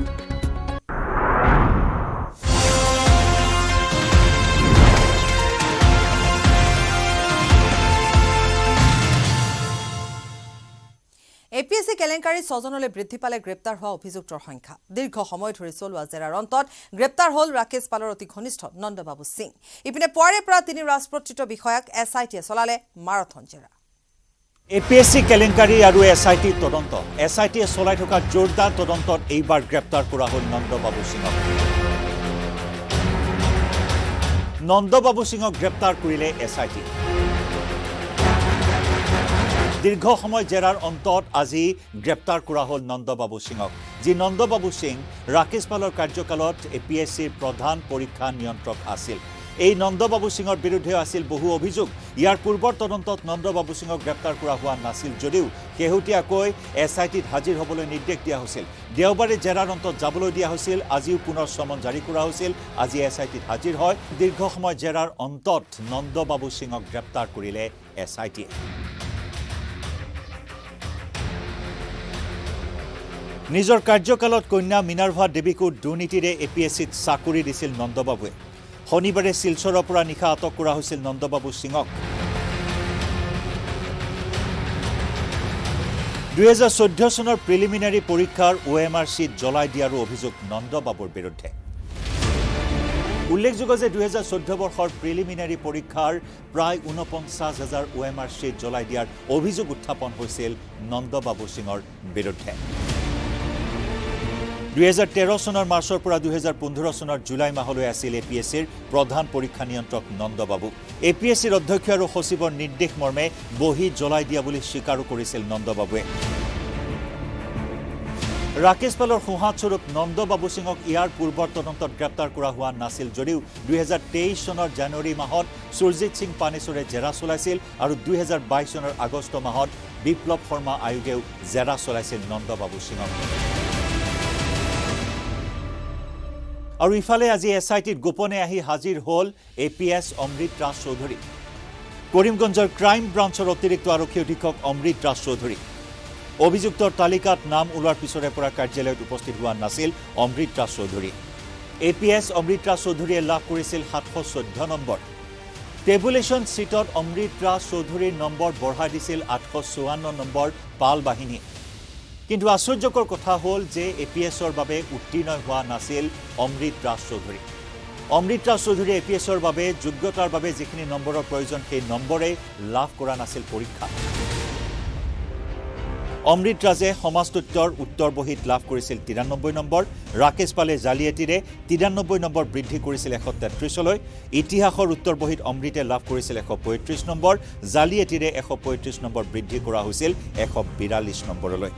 Speaker 2: এপিএছচি কেলেংকাৰী 6জনলৈ বৃদ্ধি পালে গ্ৰেপ্তাৰ হোৱা অভিযুক্তৰ সংখ্যা। দীৰ্ঘ সময় ধৰি চলোৱা জেৰাৰ অন্তত গ্ৰেপ্তাৰ হ'ল ৰাকেশ পালৰ অতি ঘনিষ্ঠ নন্দবাবু সিং। ইপিনে পুৱাৰে পৰা 3 ৰাজপত্ৰিত বিষয়াক এছআইটিয়ে চলালে মাৰাথন জেৰা।
Speaker 16: এপিএছচি কেলেংকাৰী আৰু এছআইটিৰ তদন্ত। এছআইটিয়ে চলাই থকা জোৰদাৰ তদন্তত এইবাৰ গ্ৰেপ্তাৰ কৰা হ'ল নন্দবাবু সিঙক। নন্দবাবু সিঙক গ্ৰেপ্তাৰ কৰিলে এছআইটি। দীৰ্ঘ সময় জেৰাৰ অন্তত আজি গ্ৰেপ্তাৰ কৰা হ'ল নন্দবাবু সিঙক, যি নন্দবাবু সিং ৰাকেশ পালৰ কাৰ্যকালত এপিএছচিৰ প্ৰধান পৰীক্ষা নিয়ন্ত্ৰক আছিল। এই নন্দবাবু সিঙৰ বিৰুদ্ধে আছিল বহু অভিযোগ। ইয়াৰ পূৰ্বৰ তদন্তত নন্দবাবু সিঙক গ্ৰেপ্তাৰ কৰা হোৱা নাছিল যদিও শেহতীয়াকৈ এছআইটিত হাজিৰ হ'বলৈ নিৰ্দেশ দিয়া হৈছিল। দেওবাৰে জেৰাৰ অন্তত যাবলৈ দিয়া হৈছিল। আজিও পুনৰ সমন জাৰি কৰা হৈছিল। আজি এছআইটিত হাজিৰ হয়। দীৰ্ঘ সময় জেৰাৰ অন্তত নন্দবাবু সিঙক গ্ৰেপ্তাৰ কৰিলে এছআইটিয়ে। নিজৰ কাৰ্যকালত কন্যা মিনাৰ্ভা দেৱীকো দুৰ্নীতিৰে এপিএছচিত চাকৰি দিছিল নন্দবাবুৱে। শনিবাৰে শিলচৰৰ পৰা নিশা আটক কৰা হৈছিল নন্দবাবু সিঙক। 2014 চনৰ প্ৰিলিমিনাৰী পৰীক্ষাৰ OMR চিট জ্বলাই দিয়াৰো অভিযোগ নন্দবাবুৰ বিৰুদ্ধে। উল্লেখযোগ্য যে 2014 বৰ্ষৰ প্ৰিলিমিনাৰী পৰীক্ষাৰ প্ৰায় 49,000 OMR চিট জ্বলাই দিয়াৰ অভিযোগ উত্থাপন হৈছিল নন্দবাবু সিঙৰ বিৰুদ্ধে। 2013 চনৰ মাৰ্চৰ পৰা 2015 চনৰ জুলাই মাহলৈ আছিল এপিএছচিৰ প্ৰধান পৰীক্ষা নিয়ন্ত্ৰক নন্দবাবু। এপিএছচিৰ অধ্যক্ষ আৰু সচিবৰ নিৰ্দেশ মৰ্মে বহি জ্বলাই দিয়া বুলি স্বীকাৰো কৰিছিল নন্দবাবুৱে। ৰাকেশ পালৰ সোঁহাতস্বৰূপ নন্দবাবু সিঙক ইয়াৰ পূৰ্বৰ তদন্তত গ্ৰেপ্তাৰ কৰা হোৱা নাছিল যদিও 2023 চনৰ জানুৱাৰী মাহত সুৰজিৎ সিং পানেশ্বৰে জেৰা চলাইছিল আৰু 2022 চনৰ আগষ্ট মাহত বিপ্লৱ শৰ্মা আয়োগেও জেৰা চলাইছিল নন্দবাবু সিঙক। আৰু ইফালে আজি এছআইটিত গোপনে আহি হাজিৰ হ'ল APS অমৃত ৰাজ চৌধুৰী। কৰিমগঞ্জৰ ক্ৰাইম ব্ৰাঞ্চৰ অতিৰিক্ত আৰক্ষী অধীক্ষক অমৃত ৰাজ চৌধুৰী। অভিযুক্তৰ তালিকাত নাম ওলোৱাৰ পিছৰে পৰা কাৰ্যালয়ত উপস্থিত হোৱা নাছিল অমৃত ৰাজ চৌধুৰী। APS অমৃত ৰাজ চৌধুৰীয়ে লাভ কৰিছিল 714 নম্বৰ। টেবুলেশ্যন চিটত অমৃত ৰাজ চৌধুৰীৰ নম্বৰ বঢ়াই দিছিল 854 নম্বৰ পাল বাহিনীয়ে। কিন্তু আশ্চৰ্যকৰ কথা হ'ল যে APSৰ বাবে উত্তীৰ্ণ হোৱা নাছিল অমৃত ৰাজ চৌধুৰী। অমৃত ৰাজ চৌধুৰীয়ে APSৰ বাবে যোগ্যতাৰ বাবে যিখিনি নম্বৰৰ প্ৰয়োজন সেই নম্বৰে লাভ কৰা নাছিল পৰীক্ষা। অমৃত ৰাজে সমাজতত্বৰ উত্তৰ বহীত লাভ কৰিছিল 93 নম্বৰ। ৰাকেশ পালে জালিয়াতিৰে 93 নম্বৰ বৃদ্ধি কৰিছিল 133লৈ। ইতিহাসৰ উত্তৰ বহীত অমৃতে লাভ কৰিছিল 135 নম্বৰ। জালিয়াতিৰে 135 নম্বৰ বৃদ্ধি কৰা হৈছিল 142 নম্বৰলৈ।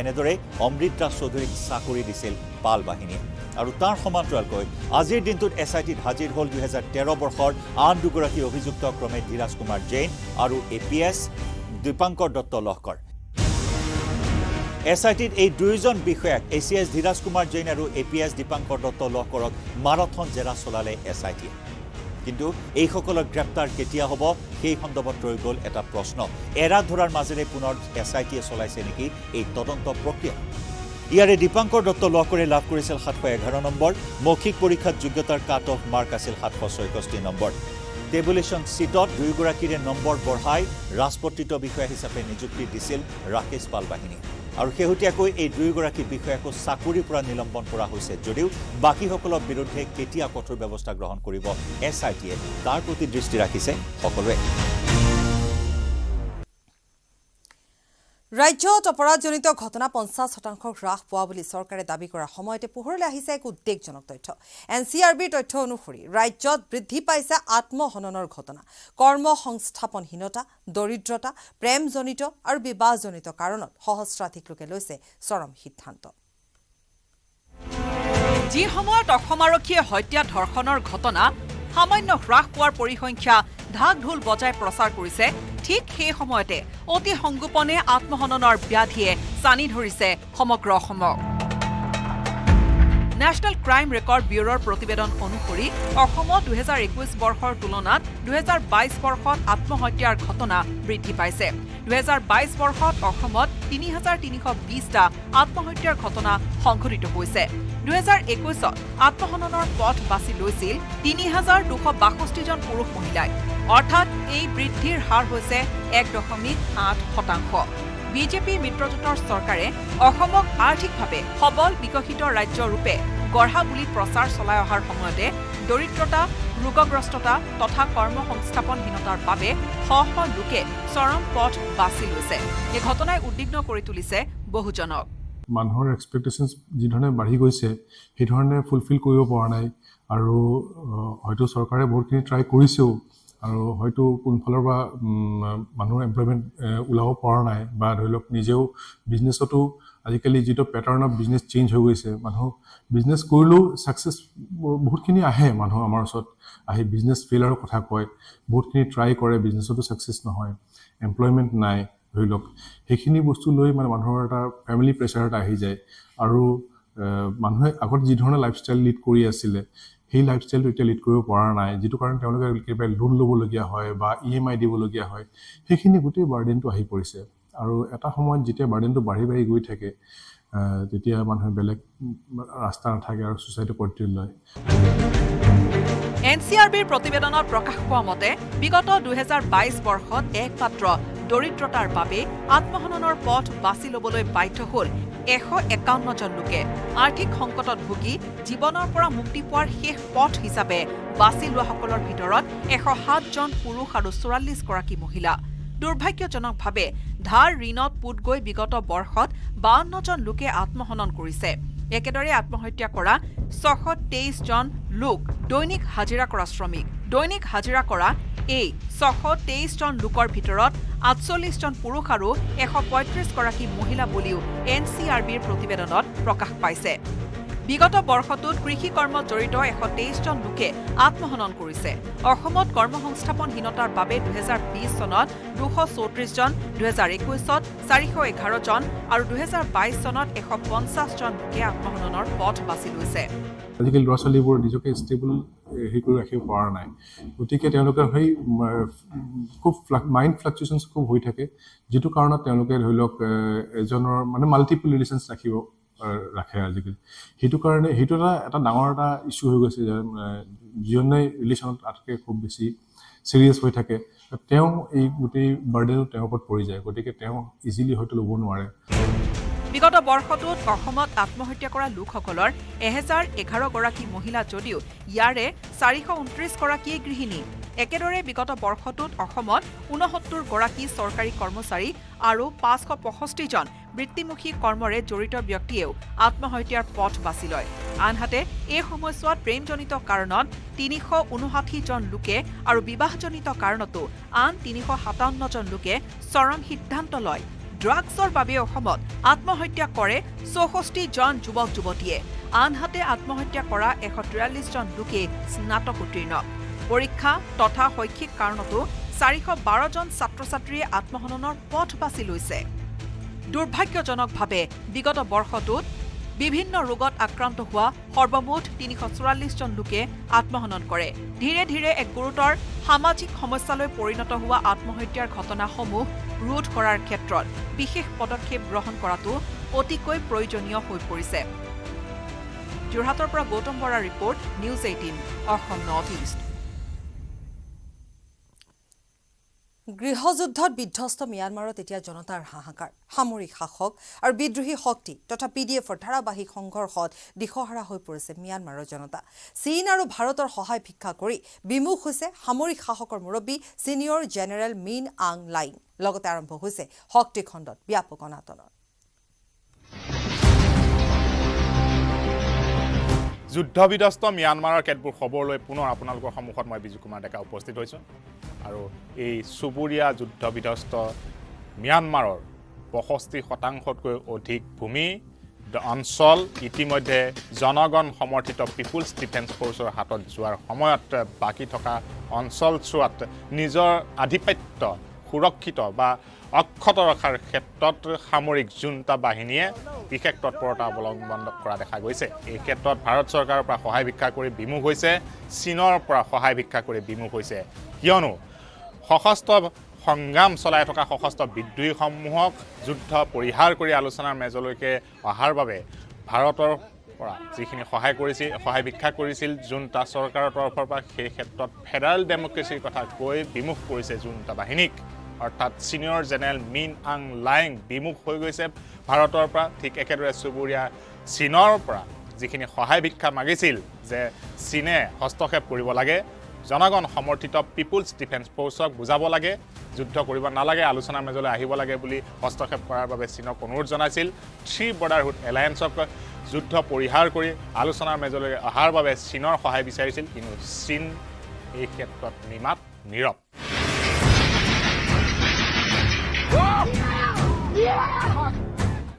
Speaker 16: এনেদৰে অমৃত ৰাজ চৌধুৰীক চাকৰি দিছিল পাল বাহিনীয়ে। আৰু তাৰ সমান্তৰালকৈ আজিৰ দিনটোত এছআইটিত হাজিৰ হ'ল 2013 বৰ্ষৰ আন দুগৰাকী অভিযুক্ত ক্ৰমে ধীৰাজ কুমাৰ জৈন আৰু APS দীপাংকৰ দত্ত লহকৰ। এছআইটিত এই দুয়োজন বিষয়াক ACS ধীৰাজ কুমাৰ জৈন আৰু APS দীপাংকৰ দত্ত লহকৰক মাৰাথন জেৰা চলালে এছআইটিয়ে। কিন্তু এইসকলক গ্ৰেপ্তাৰ কেতিয়া হ'ব সেই সন্দৰ্ভত ৰৈ গ'ল এটা প্ৰশ্ন। এৰা ধৰাৰ মাজেৰে পুনৰ এছআইটিয়ে চলাইছে নেকি এই তদন্ত প্ৰক্ৰিয়া? ইয়াৰে দীপাংকৰ দত্ত লহকৰে লাভ কৰিছিল 711 নম্বৰ। মৌখিক পৰীক্ষাত যোগ্যতাৰ কাট অফ মাৰ্ক আছিল 766 নম্বৰ। টেবুলেশ্যন চিটত দুয়োগৰাকীৰে নম্বৰ বঢ়াই ৰাজপত্ৰিত বিষয়া হিচাপে নিযুক্তি দিছিল ৰাকেশ পাল বাহিনী। আৰু শেহতীয়াকৈ এই দুয়োগৰাকী বিষয়াকো চাকৰিৰ পৰা নিলম্বন কৰা হৈছে যদিও বাকীসকলৰ বিৰুদ্ধে কেতিয়া কঠোৰ ব্যৱস্থা গ্ৰহণ কৰিব এছআইটিয়ে তাৰ প্ৰতি দৃষ্টি ৰাখিছে সকলোৱে।
Speaker 2: ৰাজ্যত অপৰাধজনিত ঘটনা 50% হ্ৰাস পোৱা বুলি চৰকাৰে দাবী কৰাৰ সময়তে পোহৰলৈ আহিছে এক উদ্বেগজনক তথ্য। NCRBৰ তথ্য অনুসৰি ৰাজ্যত বৃদ্ধি পাইছে আত্মহননৰ ঘটনা। কৰ্মসংস্থাপনহীনতা, দৰিদ্ৰতা, প্ৰেমজনিত আৰু বিবাহজনিত কাৰণত সহস্ৰাধিক লোকে লৈছে চৰম সিদ্ধান্ত।
Speaker 11: যি সময়ত অসম আৰক্ষীয়ে হত্যা ধৰ্ষণৰ ঘটনা সামান্য হ্ৰাস পোৱাৰ পৰিসংখ্যা ঢাক ঢোল বজাই প্ৰচাৰ কৰিছে, ঠিক সেই সময়তে অতি সংগোপনে আত্মহননৰ ব্যাধিয়ে চানি ধৰিছে সমগ্ৰ অসমক। নেশ্যনেল ক্ৰাইম ৰেকৰ্ড ব্যুৰোৰ প্ৰতিবেদন অনুসৰি অসমত 2021 বৰ্ষৰ তুলনাত 2022 বৰ্ষত আত্মহত্যাৰ ঘটনা বৃদ্ধি পাইছে। 2022 বৰ্ষত অসমত 3320টা আত্মহত্যাৰ ঘটনা সংঘটিত হৈছে। 2021ত আত্মহননৰ পথ বাছি লৈছিল 3262 জন পুৰুষ মহিলাই। অৰ্থাৎ এই বৃদ্ধিৰ হাৰ হৈছে 1.8%। বিজেপি মিত্ৰজোঁটৰ চৰকাৰে অসমক আৰ্থিকভাৱে সবল বিকশিত ৰাজ্য ৰূপে গঢ়া বুলি প্ৰচাৰ চলাই অহাৰ সময়তে দৰিদ্ৰতা, ৰোগগ্ৰস্ততা তথা কৰ্মসংস্থাপনহীনতাৰ বাবে শ শ লোকে চৰম পথ বাছি লৈছে। এই ঘটনাই উদ্বিগ্ন কৰি তুলিছে বহুজনক।
Speaker 17: মানুহৰ এক্সপেক্টেশনছ যিধৰণে বাঢ়ি গৈছে সেইধৰণে ফুলফিল কৰিব পৰা নাই আৰু হয়তো চৰকাৰে বহুতখিনি ট্ৰাই কৰিছেও আৰু হয়তো কোনফালৰ পৰা মানুহৰ এমপ্লয়মেণ্ট ওলাব পৰা নাই বা ধৰি লওক নিজেও বিজনেছতো আজিকালি যিটো পেটাৰ্ণ অফ বিজনেছ চেঞ্জ হৈ গৈছে। মানুহ বিজনেছ কৰিলেও ছাকচেছ বহুতখিনি আহে, মানুহ আমাৰ ওচৰত আহি বিজনেছ ফেইলাৰৰ কথা কয়, বহুতখিনি ট্ৰাই কৰে, বিজনেছতো ছাকচেছ নহয়, এমপ্লয়মেণ্ট নাই ধৰি লওক। সেইখিনি বস্তু লৈ মানে মানুহৰ এটা ফেমিলি প্ৰেছাৰ এটা আহি যায় আৰু মানুহে আগত যি ধৰণে লাইফষ্টাইল লিড কৰি আছিলে সেই লাইফষ্টাইলটো এতিয়া লিড কৰিব পৰা নাই, যিটো কাৰণে তেওঁলোকে কিবা লোন ল'বলগীয়া হয় বা EMI দিবলগীয়া হয়। সেইখিনি গোটেই বাৰ্ডেনটো আহি পৰিছে আৰু এটা সময়ত যেতিয়া বাৰ্ডেনটো বাঢ়ি বাঢ়ি গৈ থাকে তেতিয়া মানুহে বেলেগ ৰাস্তা নাথাকে আৰু ছুইচাইডৰ পদ্ধতি লয়।
Speaker 11: NCRBৰ প্ৰতিবেদনত প্ৰকাশ পোৱা মতে বিগত 2022 বৰ্ষত একমাত্ৰ দৰিদ্ৰতাৰ বাবে আত্মহননৰ পথ বাছি ল'বলৈ বাধ্য হ'ল 151 জন লোকে। আৰ্থিক সংকটত ভুগি জীৱনৰ পৰা মুক্তি পোৱাৰ শেষ পথ হিচাপে বাছি লোৱাসকলৰ ভিতৰত 107 জন পুৰুষ আৰু 44 গৰাকী মহিলা। দুৰ্ভাগ্যজনকভাৱে ধাৰ ঋণত পুত গৈ বিগত বৰ্ষত 52 জন লোকে আত্মহনন কৰিছে। একেদৰে আত্মহত্যা কৰা 623 জন লোক দৈনিক হাজিৰা কৰা শ্ৰমিক। দৈনিক হাজিৰা কৰা এই 623 জন লোকৰ ভিতৰত 48 জন পুৰুষ আৰু 135 গৰাকী মহিলা বুলিও NCRBৰ প্ৰতিবেদনত প্ৰকাশ পাইছে। বিগত বৰ্ষটোত কৃষি কৰ্মত জড়িত 123 জন লোকে আত্মহনন কৰিছে। অসমত কৰ্মসংস্থাপনহীনতাৰ বাবে 2020 চনত 234 জন, 2021 411 জন আৰু 2022 চনত 150 জন লোকে আত্মহননৰ পথ বাছি লৈছে।
Speaker 17: আজিকালি ল'ৰা ছোৱালীবোৰ নিজকে ষ্টেবল হেৰি কৰি ৰাখিব পৰা নাই, গতিকে তেওঁলোকে সেই খুব মাইণ্ড ফ্লাকচুৱেশ্যনছ খুব হৈ থাকে, যিটো কাৰণত তেওঁলোকে ধৰি লওক এজনৰ মানে মাল্টিপল ৰিলেশ্যনছ ৰাখে আজিকালি। সেইটো কাৰণে সেইটো এটা ডাঙৰ এটা ইছ্যু হৈ গৈছে যে যিজনে ৰিলেশ্যনত আটাইতকৈ খুব বেছি চিৰিয়াছ হৈ থাকে তেওঁ এই গোটেই বাৰ্ডেনটো তেওঁৰ ওপৰত পৰি যায়, গতিকে তেওঁ ইজিলি হয়তো ল'ব নোৱাৰে।
Speaker 11: বিগত বৰ্ষটোত অসমত আত্মহত্যা কৰা লোকসকলৰ 1011 গৰাকী মহিলা যদিও ইয়াৰে 429 গৰাকীয়ে গৃহিণী। একেদৰে বিগত বৰ্ষটোত অসমত 69 গৰাকী চৰকাৰী কৰ্মচাৰী আৰু 565 জন বৃত্তিমুখী কৰ্মৰে জড়িত ব্যক্তিয়েও আত্মহত্যাৰ পথ বাছি লয়। আনহাতে এই সময়ছোৱাত প্ৰেমজনিত কাৰণত 359 জন লোকে আৰু বিবাহজনিত কাৰণতো আন 357 জন লোকে চৰম সিদ্ধান্ত লয়। ড্ৰাগছৰ বাবে অসমত আত্মহত্যা কৰে 64 জন যুৱক যুৱতীয়ে, আনহাতে আত্মহত্যা কৰা 143 জন লোকে স্নাতকোত্তীৰ্ণ। পৰীক্ষা তথা শৈক্ষিক কাৰণতো 412 জন ছাত্ৰ ছাত্ৰীয়ে আত্মহননৰ পথ বাছি লৈছে। দুৰ্ভাগ্যজনকভাৱে বিগত বৰ্ষটোত বিভিন্ন ৰোগত আক্ৰান্ত হোৱা সৰ্বমুঠ 344 জন লোকে আত্মহনন কৰে। ধীৰে ধীৰে এক গুৰুতৰ সামাজিক সমস্যালৈ পৰিণত হোৱা আত্মহত্যাৰ ঘটনাসমূহ ৰোধ কৰাৰ ক্ষেত্ৰত বিশেষ পদক্ষেপ গ্ৰহণ কৰাটো অতিকৈ প্ৰয়োজনীয় হৈ পৰিছে। যোৰহাটৰ পৰা গৌতম বৰাৰ report, news 18 Assam north east.
Speaker 2: গৃহযুদ্ধত বিধ্বস্ত ম্যানমাৰত এতিয়া জনতাৰ হাহাকাৰ। সামৰিক শাসক আৰু বিদ্ৰোহী শক্তি তথা PDFৰ ধাৰাবাহিক সংঘৰ্ষত দিশহাৰা হৈ পৰিছে ম্যানমাৰৰ জনতা। চীন আৰু ভাৰতৰ সহায় ভিক্ষা কৰি বিমুখ হৈছে সামৰিক শাসকৰ মুৰব্বী ছিনিয়ৰ জেনেৰেল মিন আং লাইং। লগতে আৰম্ভ হৈছে শক্তি খণ্ডত ব্যাপক অনাটনৰ।
Speaker 18: যুদ্ধবিধ্বস্ত ম্যানমাৰৰ কেতবোৰ খবৰলৈ পুনৰ আপোনালোকৰ সন্মুখত মই বিজু কুমাৰ ডেকা উপস্থিত হৈছোঁ। আৰু এই চুবুৰীয়া যুদ্ধবিধ্বস্ত ম্যানমাৰৰ 65% অধিক ভূমি অঞ্চল ইতিমধ্যে জনগণ সমৰ্থিত পিপুলছ ডিফেন্স ফ'ৰ্চৰ হাতত যোৱাৰ সময়ত বাকী থকা অঞ্চলছোৱাত নিজৰ আধিপত্য সুৰক্ষিত বা অক্ষত ৰখাৰ ক্ষেত্ৰত সামৰিক জুণ্টা বাহিনীয়ে বিশেষ তৎপৰতা অৱলম্বন কৰা দেখা গৈছে। এই ক্ষেত্ৰত ভাৰত চৰকাৰৰ পৰা সহায় ভিক্ষা কৰি বিমুখ হৈছে, চীনৰ পৰা সহায় ভিক্ষা কৰি বিমুখ হৈছে, কিয়নো সশস্ত্ৰ সংগ্ৰাম চলাই থকা সশস্ত্ৰ বিদ্ৰোহীসমূহক যুদ্ধ পৰিহাৰ কৰি আলোচনাৰ মেজলৈকে অহাৰ বাবে ভাৰতৰ পৰা যিখিনি সহায় ভিক্ষা কৰিছিল জুণ্টা চৰকাৰৰ তৰফৰ পৰা, সেই ক্ষেত্ৰত ফেডাৰেল ডেমক্ৰেচিৰ কথা কৈ বিমুখ কৰিছে জুণ্টা বাহিনীক। অৰ্থাৎ ছিনিয়ৰ জেনেৰেল মিন আং লাইং বিমুখ হৈ গৈছে ভাৰতৰ পৰা। ঠিক একেদৰে চুবুৰীয়া চীনৰ পৰা যিখিনি সহায় ভিক্ষা মাগিছিল যে চীনে হস্তক্ষেপ কৰিব লাগে, জনগণ সমৰ্থিত পিপুলছ ডিফেন্স ফ'ৰ্চক বুজাব লাগে, যুদ্ধ কৰিব নালাগে, আলোচনাৰ মেজলৈ আহিব লাগে বুলি হস্তক্ষেপ কৰাৰ বাবে চীনক অনুৰোধ জনাইছিল। 3 ব্ৰডাৰহুড এলায়েন্সক যুদ্ধ পৰিহাৰ কৰি আলোচনাৰ মেজলৈ অহাৰ বাবে চীনৰ সহায় বিচাৰিছিল, কিন্তু চীন এই ক্ষেত্ৰত নিমাত নীৰৱ।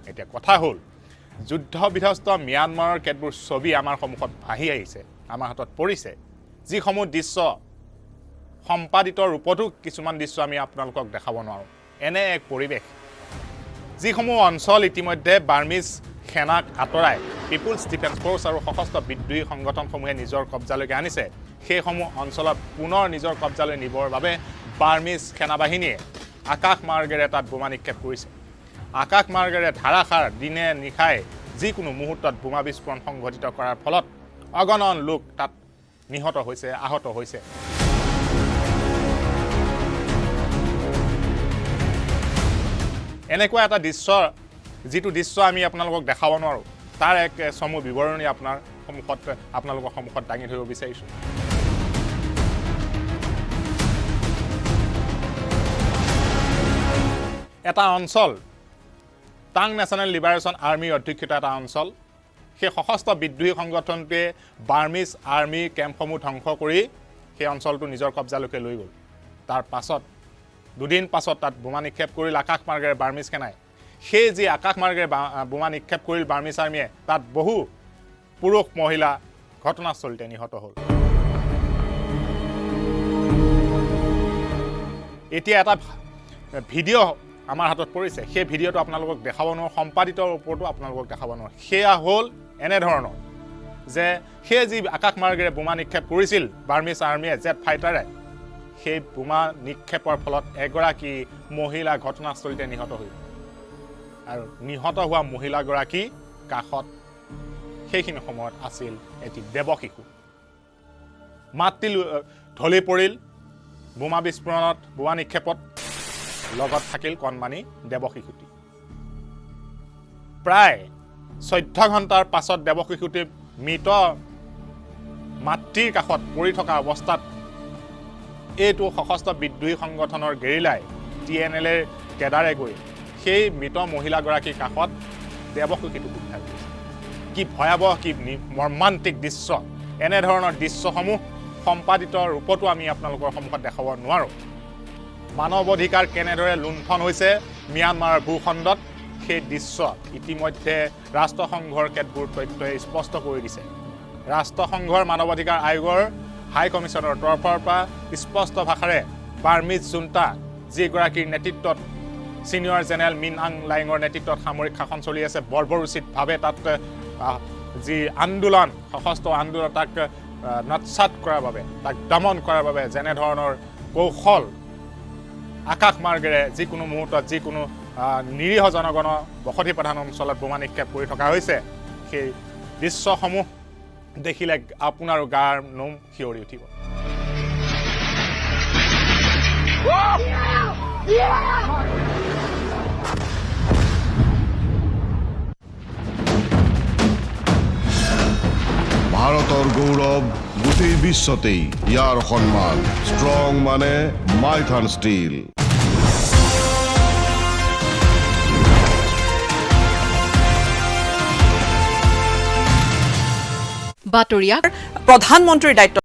Speaker 18: এতিয়া কথা হ'ল যুদ্ধ বিধ্বস্ত ম্যানমাৰৰ কেতবোৰ ছবি আমাৰ সন্মুখত ভাহি আহিছে, আমাৰ হাতত পৰিছে, যিসমূহ দৃশ্য সম্পাদিত ৰূপতো কিছুমান দৃশ্য আমি আপোনালোকক দেখাব নোৱাৰোঁ। এনে এক পৰিৱেশ, যিসমূহ অঞ্চল ইতিমধ্যে বাৰ্মিজ সেনাক আঁতৰাই পিপুলছ ডিফেন্স ফ'ৰ্চ আৰু সশস্ত্ৰ বিদ্ৰোহী সংগঠনসমূহে নিজৰ কব্জালৈকে আনিছে, সেইসমূহ অঞ্চলত পুনৰ নিজৰ কব্জালৈ নিবৰ বাবে বাৰ্মিজ সেনাবাহিনীয়ে আকাশ মাৰ্গেৰে তাত বোমা নিক্ষেপ কৰিছে। আকাশ মাৰ্গেৰে ধাৰাসাৰ দিনে নিশাই যিকোনো মুহূৰ্তত বোমা বিস্ফোৰণ সংঘটিত কৰাৰ ফলত অগণন লোক তাত নিহত হৈছে, আহত হৈছে। এনেকুৱা এটা দৃশ্য, যিটো দৃশ্য আমি আপোনালোকক দেখাব নোৱাৰোঁ, তাৰ এক চমু বিৱৰণী আপোনালোকৰ সন্মুখত দাঙি ধৰিব বিচাৰিছোঁ। এটা অঞ্চল, টাং নেশ্যনেল লিবাৰেশ্যন আৰ্মিৰ অধ্যক্ষিত এটা অঞ্চল, সেই সশস্ত্ৰ বিদ্ৰোহী সংগঠনটোৱে বাৰ্মিজ আৰ্মি কেম্পসমূহ ধ্বংস কৰি সেই অঞ্চলটো নিজৰ কব্জালৈকে লৈ গ'ল। তাৰ পাছত দুদিন পাছত তাত বোমা নিক্ষেপ কৰিল আকাশমাৰ্গেৰে বাৰ্মিজ সেনাই। সেই যি আকাশমাৰ্গেৰে বোমা নিক্ষেপ কৰিল বাৰ্মিজ আৰ্মীয়ে, তাত বহু পুৰুষ মহিলা ঘটনাস্থলীতে নিহত হ'ল। এতিয়া এটা ভিডিঅ' আমাৰ হাতত পৰিছে, সেই ভিডিঅ'টো আপোনালোকক দেখাব নোৱাৰোঁ, সম্পাদিতৰ ওপৰতো আপোনালোকক দেখাব নোৱাৰোঁ। সেয়া হ'ল এনেধৰণৰ যে সেই যি আকাশমাৰ্গেৰে বোমা নিক্ষেপ কৰিছিল বাৰ্মিজ আৰ্মীয়ে জেট ফাইটাৰে, সেই বোমা নিক্ষেপৰ ফলত এগৰাকী মহিলা ঘটনাস্থলীতে নিহত হৈছিল। আৰু নিহত হোৱা মহিলাগৰাকী কাষত সেইখিনি সময়ত আছিল এটি দেৱশিশু। মাতৃ ঢলি পৰিল বোমা বিস্ফোৰণত, বোমা নিক্ষেপত, লগত থাকিল কণমানি দেৱশিশুটি। প্ৰায় 14 ঘণ্টাৰ পাছত দেৱশিশুটি মৃত মাতৃৰ কাষত পৰি থকা অৱস্থাত এইটো সশস্ত্ৰ বিদ্ৰোহী সংগঠনৰ গেৰিলাই TNLৰ কেডাৰে গৈ সেই মৃত মহিলাগৰাকীৰ কাষত দেৱশিশুটিক উদ্ধাৰ কৰিছে। কি ভয়াৱহ, কি মৰ্মান্তিক দৃশ্য! এনেধৰণৰ দৃশ্যসমূহ সম্পাদিত ৰূপতো আমি আপোনালোকৰ সন্মুখত দেখাব নোৱাৰোঁ। মানৱ অধিকাৰ কেনেদৰে লুণ্ঠন হৈছে ম্যানমাৰৰ ভূখণ্ডত, সেই দৃশ্য ইতিমধ্যে ৰাষ্ট্ৰসংঘৰ কেতবোৰ তথ্যই স্পষ্ট কৰি দিছে। ৰাষ্ট্ৰসংঘৰ মানৱ অধিকাৰ আয়োগৰ হাই কমিছনৰ তৰফৰ পৰা স্পষ্ট ভাষাৰে বাৰ্মিজ জুণ্টা, যিগৰাকীৰ নেতৃত্বত ছিনিয়ৰ জেনেৰেল মিন আং লাইঙৰ নেতৃত্বত সামৰিক শাসন চলি আছে, বৰ্বৰোচিতভাৱে তাত যি আন্দোলন, সশস্ত্ৰ আন্দোলন, তাক নৎসাত কৰাৰ বাবে, তাক দমন কৰাৰ বাবে যেনেধৰণৰ কৌশল আকাশমাৰ্গেৰে যিকোনো মুহূৰ্তত যিকোনো নিৰীহ জনগণৰ বসতি প্ৰধান অঞ্চলত বোমা নিক্ষেপ কৰি থকা হৈছে, সেই দৃশ্যসমূহ দেখিলে আপোনাৰো গাৰ নোম শিয়ৰি উঠিব।
Speaker 19: ভাৰতৰ গৌৰৱ গোটেই বিশ্বতেই ইয়াৰ সন্মান। ষ্ট্ৰং মানে মাইথান ষ্টীল।
Speaker 11: বাতৰিয়া
Speaker 2: প্ৰধানমন্ত্ৰীৰ দায়িত্ব